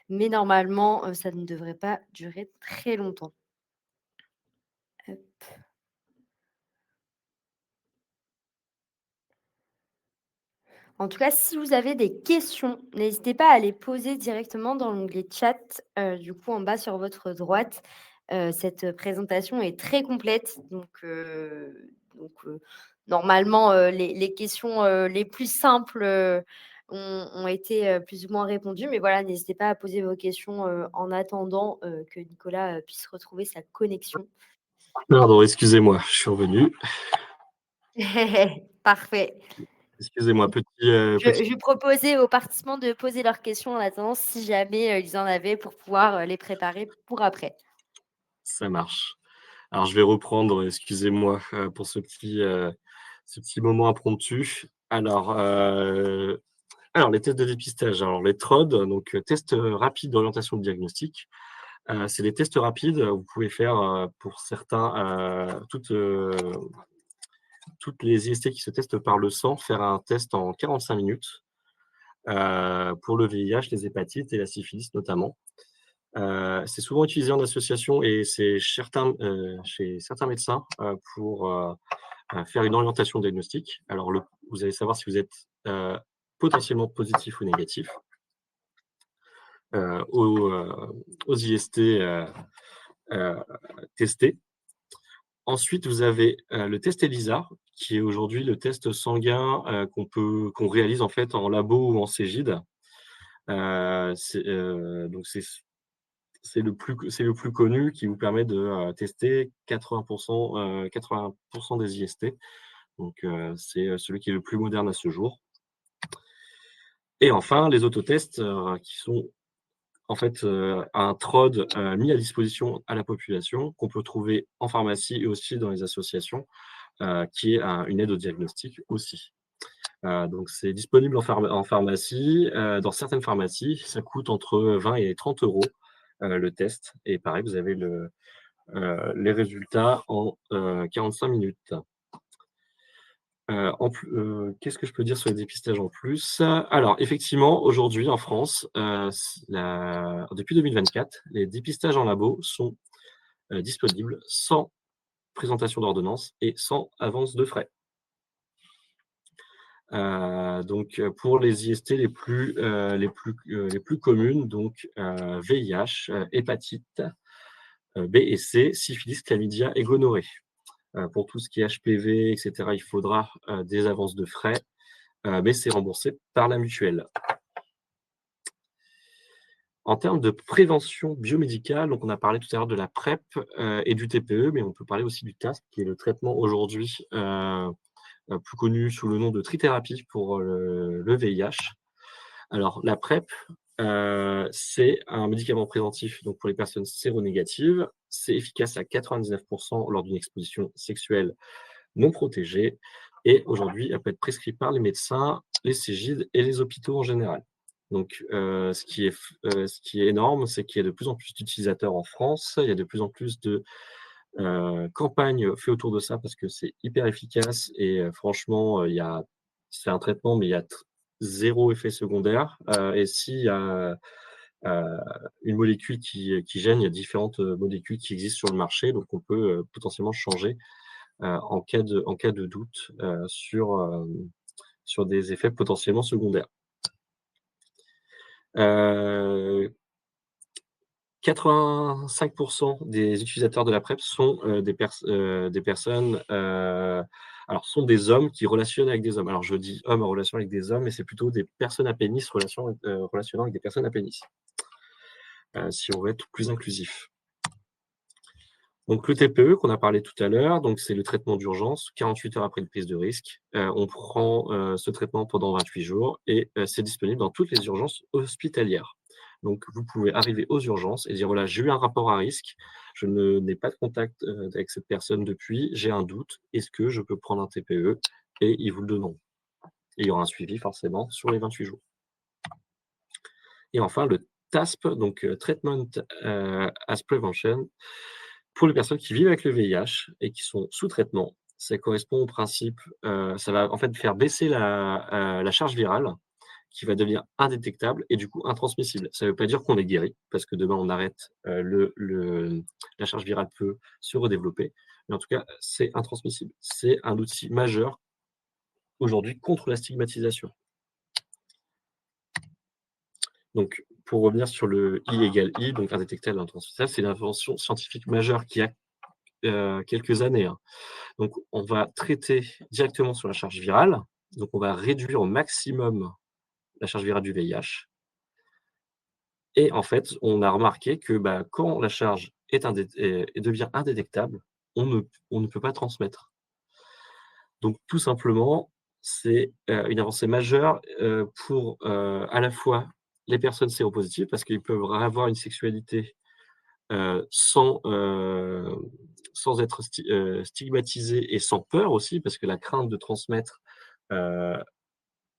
mais normalement, ça ne devrait pas durer très longtemps. Hop. En tout cas, si vous avez des questions, n'hésitez pas à les poser directement dans l'onglet chat, du coup en bas sur votre droite. Cette présentation est très complète donc normalement, les questions, les plus simples, ont été, plus ou moins répondues. Mais voilà, n'hésitez pas à poser vos questions, en attendant, que Nicolas, puisse retrouver sa connexion. Pardon, excusez-moi, je suis revenu. Parfait. Excusez-moi, petit Je proposais aux participants de poser leurs questions en attendant si jamais, ils en avaient pour pouvoir, les préparer pour après. ça marche. Alors je vais reprendre, excusez-moi, pour ce petit moment impromptu. Alors les tests de dépistage, alors les TROD, donc tests, rapides d'orientation de diagnostic, c'est des tests rapides, vous pouvez faire, pour certains, toutes les IST qui se testent par le sang, faire un test en 45 minutes, pour le VIH, les hépatites et la syphilis notamment. C'est souvent utilisé en association et c'est chez certains médecins, pour, faire une orientation diagnostique. Alors vous allez savoir si vous êtes, potentiellement positif ou négatif, heu, aux, heu, aux IST, heu, testés. Ensuite, vous avez, le test ELISA, qui est aujourd'hui le test sanguin, qu'on réalise en fait en labo ou en Cégide. Donc c'est le plus connu qui vous permet de, tester 80 des IST. Donc c'est, celui qui est le plus moderne à ce jour. Et enfin, les autotests, qui sont en fait, un TROD, mis à disposition à la population, qu'on peut trouver en pharmacie et aussi dans les associations, qui est une aide au diagnostic aussi. Donc c'est disponible en pharmacie, dans certaines pharmacies, ça coûte entre 20 et 30 €, le test et pareil, vous avez les résultats en, 45 minutes. Qu'est-ce que je peux dire sur les dépistages en plus? Alors effectivement, aujourd'hui en France, depuis 2024, les dépistages en labo sont, disponibles sans présentation d'ordonnance et sans avance de frais. Pour les IST les plus communes, donc VIH, hépatite, B et C, syphilis, chlamydia et gonorrhée. Pour tout ce qui est HPV et cetera, il faudra, des avances de frais, mais c'est remboursé par la mutuelle. En termes de prévention biomédicale, donc on a parlé tout à l'heure de la PrEP, et du TPE, mais on peut parler aussi du TASP, qui est le traitement aujourd'hui, plus connu sous le nom de trithérapie pour, le VIH. Alors la PrEP, c'est un médicament préventif donc pour les personnes séronégatives. C'est efficace à 99 lors d'une exposition sexuelle non protégée et aujourd'hui, elle peut être prescrite par les médecins, les Cégides et les hôpitaux en général. Donc ce qui est énorme, c'est qu'il y a de plus en plus d'utilisateurs en France. Il y a de plus en plus de, campagnes faites autour de ça parce que c'est hyper efficace et franchement, c'est un traitement, mais il y a 0 effet secondaire, et s'il y a, heu, une molécule qui gêne, il y a différentes, molécules qui existent sur le marché, donc on peut, potentiellement changer, en cas de doute, sur des effets potentiellement secondaires. Heu, 85 des utilisateurs de la PrEP sont, des personnes, alors sont des hommes qui relationnent avec des hommes. Alors je dis hommes en relation avec des hommes, mais c'est plutôt des personnes à pénis relationnant avec des personnes à pénis, si on veut être plus inclusif. Donc le TPE qu'on a parlé tout à l'heure, donc c'est le traitement d'urgence 48 heures après une prise de risque. On prend, ce traitement pendant 28 jours et c'est disponible dans toutes les urgences hospitalières. Donc vous pouvez arriver aux urgences et dire: «Voilà, j'ai eu un rapport à risque, je n'ai pas de contact, avec cette personne depuis, j'ai un doute, est-ce que je peux prendre un TPE?» et ils vous le donneront. Et il y aura un suivi forcément sur les 28 jours. Et enfin le TASP, donc Treatment, as Prevention. Pour les personnes qui vivent avec le VIH et qui sont sous traitement, ça correspond au principe, ça va en fait faire baisser la charge virale qui va devenir indétectable et du coup intransmissible. Ça ne veut pas dire qu'on est guéri, parce que demain on arrête, la charge virale peut se redévelopper, mais en tout cas, c'est intransmissible. C'est un outil majeur aujourd'hui contre la stigmatisation. Donc pour revenir sur le I égale I, donc indétectable, intransmissible, c'est une invention scientifique majeure qui a, quelques années, hein. Donc, on va traiter directement sur la charge virale. Donc, on va réduire au maximum la charge virale du VIH. Et en fait, on a remarqué que, bah, quand la charge devient indétectable, on ne peut pas transmettre. Donc, tout simplement, c'est, une avancée majeure, pour, à la fois les personnes séropositives parce qu'ils peuvent avoir une sexualité, sans, sans être stigmatisé et sans peur aussi, parce que la crainte de transmettre, heu,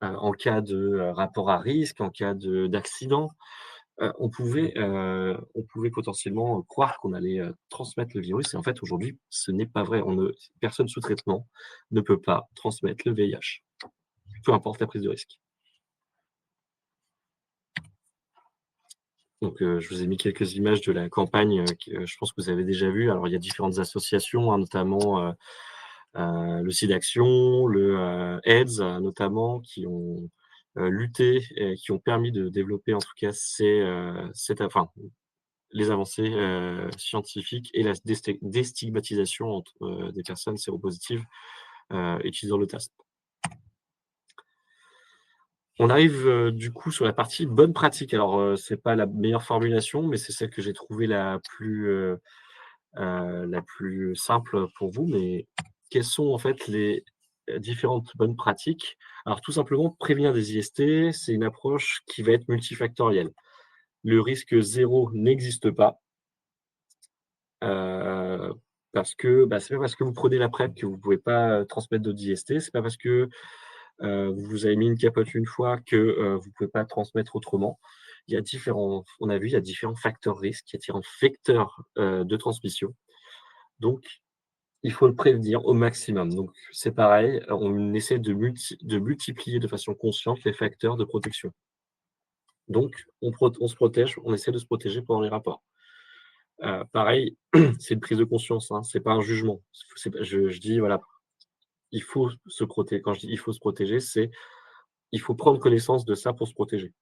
en cas de, rapport à risque, en cas d'accident, on pouvait potentiellement croire qu'on allait, transmettre le virus et en fait aujourd'hui ce n'est pas vrai. Personne sous traitement ne peut pas transmettre le VIH, peu importe la prise de risque. Donc, je vous ai mis quelques images de la campagne, que je pense que vous avez déjà vues. Alors il y a différentes associations, hein, notamment, le SIDAction, le, AIDS, notamment, qui ont, lutté et qui ont permis de développer en tout cas les avancées, scientifiques et la déstigmatisation des personnes séropositives, utilisant le TASP. On arrive, du coup sur la partie bonne pratique. Alors, c'est pas la meilleure formulation, mais c'est celle que j'ai trouvée la plus simple pour vous. Mais quelles sont en fait les, différentes bonnes pratiques? Alors tout simplement, prévenir des IST, c'est une approche qui va être multifactorielle. Le risque zéro n'existe pas, heu, parce que, bah, c'est pas parce que vous prenez la PrEP que vous pouvez pas, transmettre d'autres IST. C'est pas parce que, vous vous avez mis une capote une fois que, vous pouvez pas transmettre autrement. On a vu, il y a différents facteurs risques, il y a différents vecteurs, de transmission. Donc il faut le prévenir au maximum. Donc c'est pareil, on essaie de multiplier de façon consciente les facteurs de protection. Donc on se protège, on essaie de se protéger pendant les rapports. Pareil, c'est une prise de conscience, hein, c'est pas un jugement. C'est pas je dis voilà, il faut se protéger. Quand je dis: «Il faut se protéger», c'est il faut prendre connaissance de ça pour se protéger.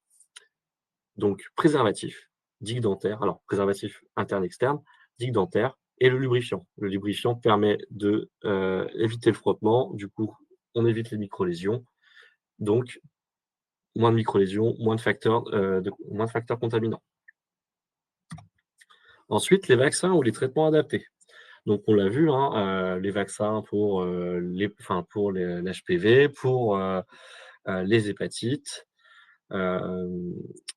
Donc préservatif, digue dentaire, alors préservatif interne, externe, digue dentaire et le lubrifiant. Le lubrifiant permet de, éviter le frottement, du coup, on évite les microlésions, donc moins de microlésions, moins de facteurs contaminants. Ensuite, les vaccins ou les traitements adaptés. Donc on l'a vu, hein, les vaccins pour l'HPV, pour, les hépatites, hem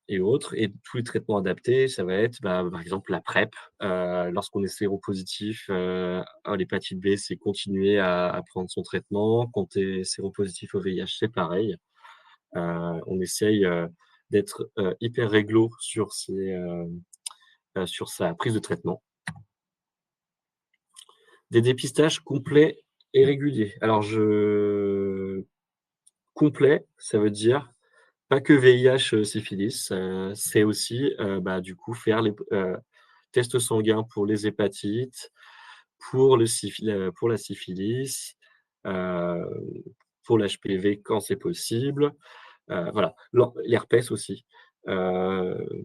et autres et tous les traitements adaptés, ça va être, bah, par exemple la PrEP, lorsqu'on est séropositif, à l'hépatite B, c'est continuer à prendre son traitement. Quand tu es séropositif au VIH, c'est pareil. On essaye, d'être, hyper réglo sur sa prise de traitement. Des dépistages complets et réguliers. Alors complet, ça veut dire pas que VIH, syphilis, c'est aussi, bah, du coup faire les tests sanguins pour les hépatites, pour la syphilis, heu, pour l'HPV quand c'est possible, voilà. L'herpès aussi.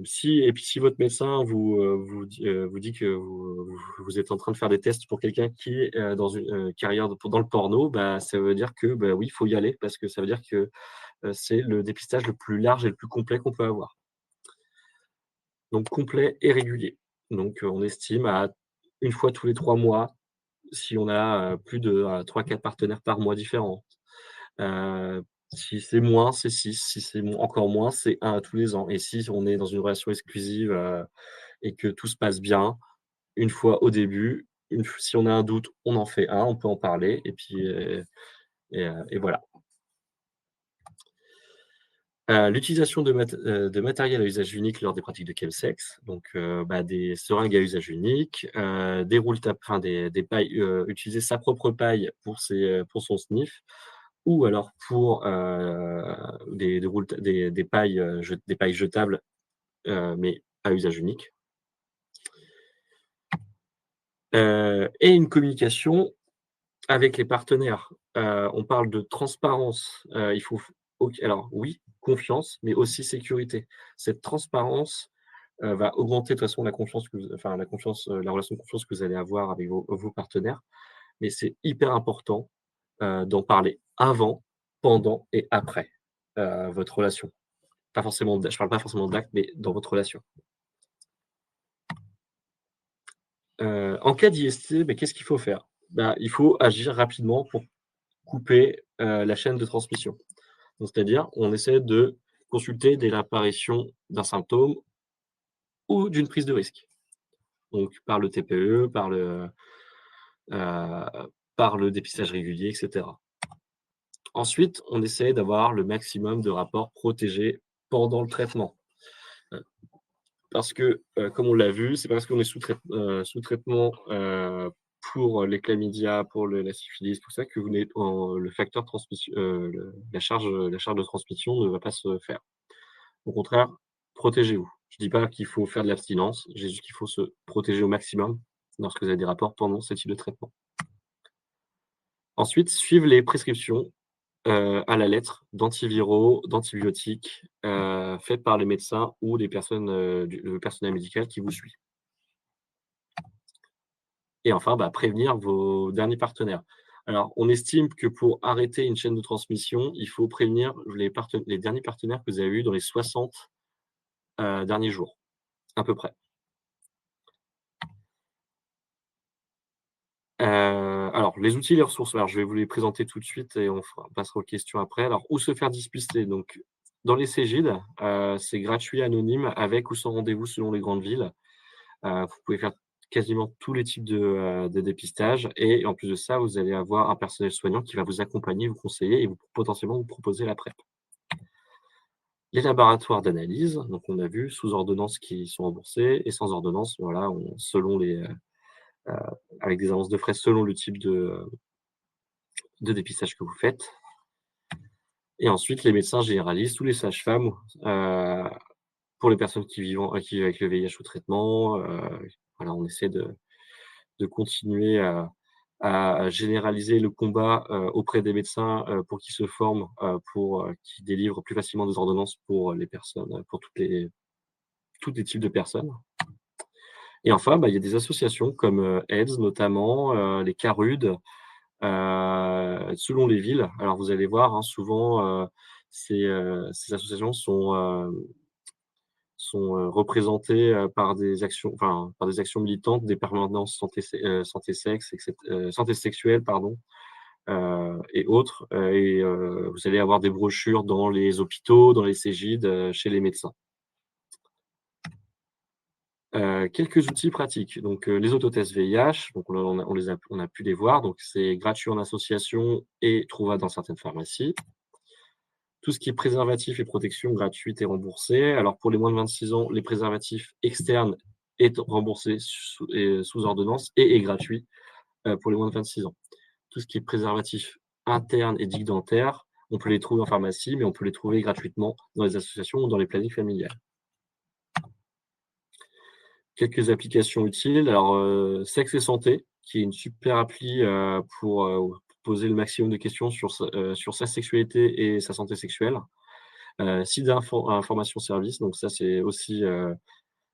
Si votre médecin vous dit que vous êtes en train de faire des tests pour quelqu'un qui est, dans une, carrière dans le porno, bah, ça veut dire que, bah, oui, il faut y aller parce que ça veut dire que, c'est le dépistage le plus large et le plus complet qu'on peut avoir. Donc complet et régulier. Donc, on estime à une fois tous les 3 mois, si on a, plus de, 3-4 partenaires par mois différents. Heu, Si c'est moins, c'est 6. Si c'est encore moins, c'est 1 tous les ans et si on est dans une relation exclusive, et que tout se passe bien, une fois au début, si on a un doute, on en fait un, on peut en parler et puis, et voilà. L'utilisation de matériel à usage unique lors des pratiques de chemsex, donc bah, des seringues à usage unique, des roules tap enfin des pailles, utiliser sa propre paille pour son sniff ou alors pour, des roules ta des pailles, des pailles jetables, mais à usage unique. Et une communication avec les partenaires. On parle de transparence, il faut f OK, alors oui, confiance, mais aussi sécurité. Cette transparence, va augmenter de toute façon la confiance la relation de confiance que vous allez avoir avec vos partenaires. Mais c'est hyper important, d'en parler avant, pendant et après, votre relation. Pas forcément je parle pas forcément d'actes, mais dans votre relation. En cas d'IST, beh, qu'est-ce qu'il faut faire? Bah, il faut agir rapidement pour couper, la chaîne de transmission. Donc c'est-à-dire, on essaie de consulter dès l'apparition d'un symptôme ou d'une prise de risque. Donc par le TPE, par le par le dépistage régulier, et cetera. Ensuite, on essaie d'avoir le maximum de rapports protégés pendant le traitement. Heu, Parce que, comme on l'a vu, c'est pas parce qu'on est sous traitement, pour les chlamydia, pour la syphilis, tout ça, que vous n'êtes en le facteur transmission le la charge de transmission ne va pas se faire. Au contraire, protégez-vous. Je dis pas qu'il faut faire de l'abstinence, je dis juste qu'il faut se protéger au maximum lorsque vous avez des rapports pendant ce type de traitement. Ensuite, suivre les prescriptions, à la lettre d'antiviraux, d'antibiotiques, faites par les médecins ou les personnes, le personnel médical qui vous suit. Et enfin, bah, prévenir vos derniers partenaires. Alors, on estime que pour arrêter une chaîne de transmission, il faut prévenir les derniers partenaires que vous avez eus dans les 60, derniers jours, à peu près. Alors les outils et les ressources, alors je vais vous les présenter tout de suite et on passera aux questions après. Alors où se faire dépister? Donc dans les Cégid, c'est gratuit, anonyme, avec ou sans rendez-vous selon les grandes villes. Vous pouvez faire quasiment tous les types de dépistage et en plus de ça, vous allez avoir un personnel soignant qui va vous accompagner, vous conseiller et vous potentiellement vous proposer la PrEP. Les laboratoires d'analyse, donc on a vu sous ordonnance qui sont remboursés et sans ordonnance, voilà, selon heu, avec des avances de frais selon le type de dépistage que vous faites. Et ensuite, les médecins généralistes ou les sages-femmes, heu, pour les personnes qui vivent avec le VIH sous traitement, voilà, on essaie de continuer à généraliser le combat, auprès des médecins, pour qu'ils se forment, pour, qu'ils délivrent plus facilement des ordonnances pour les personnes, pour tous les types de personnes. Et enfin, bah, il y a des associations comme, AIDS notamment, les CARUD, selon les villes. Alors vous allez voir, hein, souvent, ces associations sont représentées, par des actions par des actions militantes, des permanences santé sexe santé sexuelle, pardon, et autres, vous allez avoir des brochures dans les hôpitaux, dans les Cégid, chez les médecins. Quelques outils pratiques, donc les autotests VIH, donc on a pu les voir, donc c'est gratuit en association et trouvable dans certaines pharmacies. Tout ce qui est préservatifs et protection gratuite et remboursée. Alors pour les moins de 26 ans, les préservatifs externes est remboursé sous ordonnance et est gratuit, pour les moins de 26 ans. Tout ce qui est préservatif interne et digue dentaire, on peut les trouver en pharmacie, mais on peut les trouver gratuitement dans les associations ou dans les plannings familiales. Quelques applications utiles, alors, Sexe et santé, qui est une super appli, pour, poser le maximum de questions sur sa sexualité et sa santé sexuelle. SIDA Information Service, donc ça, c'est aussi,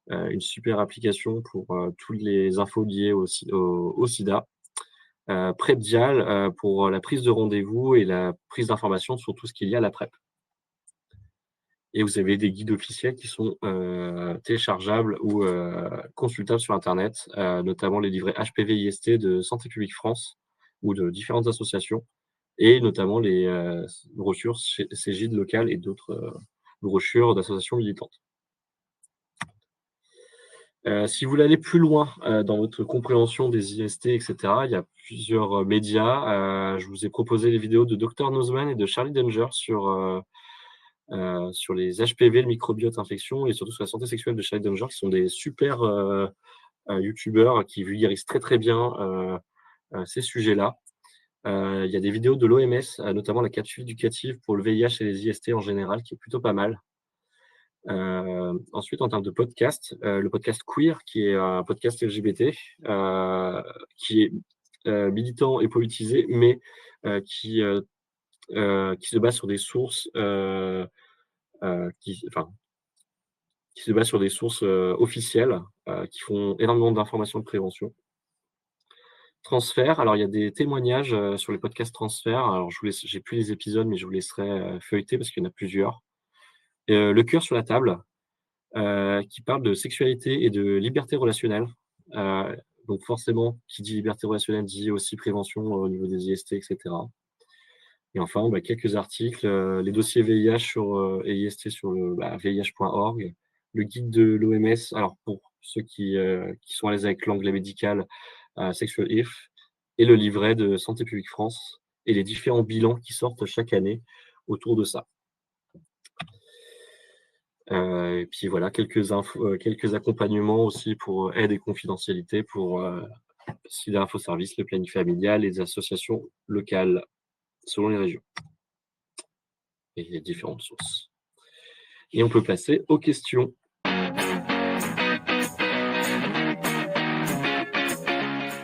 une super application pour, toutes les infos liées au sida. PrEP-Dial, pour la prise de rendez-vous et la prise d'informations sur tout ce qu'il y a à la PrEP. Et vous avez des guides officiels qui sont, téléchargeables ou, consultables sur internet, notamment les livrets HPV-IST de Santé publique France ou de différentes associations et notamment les, brochures Cégid locales et d'autres, brochures d'associations militantes. Si vous voulez aller plus loin, dans votre compréhension des IST et cetera, il y a plusieurs, médias. Je vous ai proposé les vidéos de Dr Nozman et de Charlie Danger sur les HPV, le microbiote infection et surtout sur la santé sexuelle de Charlie Danger, qui sont des super, youtubeurs qui vulgarisent très, très bien, ces sujets-là. Il y a des vidéos de l'OMS, notamment la capsule éducative pour le VIH et les IST en général, qui est plutôt pas mal. Ensuite, en termes de podcast, le podcast Queer, qui est un podcast LGBT, qui est, militant et politisé, mais qui se base sur des sources, qui se base sur des sources, officielles, qui font énormément d'informations de prévention. Transfert, alors il y a des témoignages, sur les podcasts Transfert. Alors j'ai plus les épisodes, mais je vous laisserai, feuilleter parce qu'il y en a plusieurs. Le cœur sur la table, qui parle de sexualité et de liberté relationnelle. Donc forcément, qui dit liberté relationnelle dit aussi prévention, au niveau des IST et cetera. Et enfin, bah, quelques articles, les dossiers VIH et IST sur VIH.org, le guide de l'OMS, alors pour ceux qui sont à l'aise avec l'anglais médical, Sexual Health, et le livret de Santé publique France et les différents bilans qui sortent chaque année autour de ça. Et puis voilà, quelques accompagnements aussi pour aide et confidentialité pour SIDA Info Service, le planning familial, les associations locales selon les régions et les différentes sources. Et on peut passer aux questions.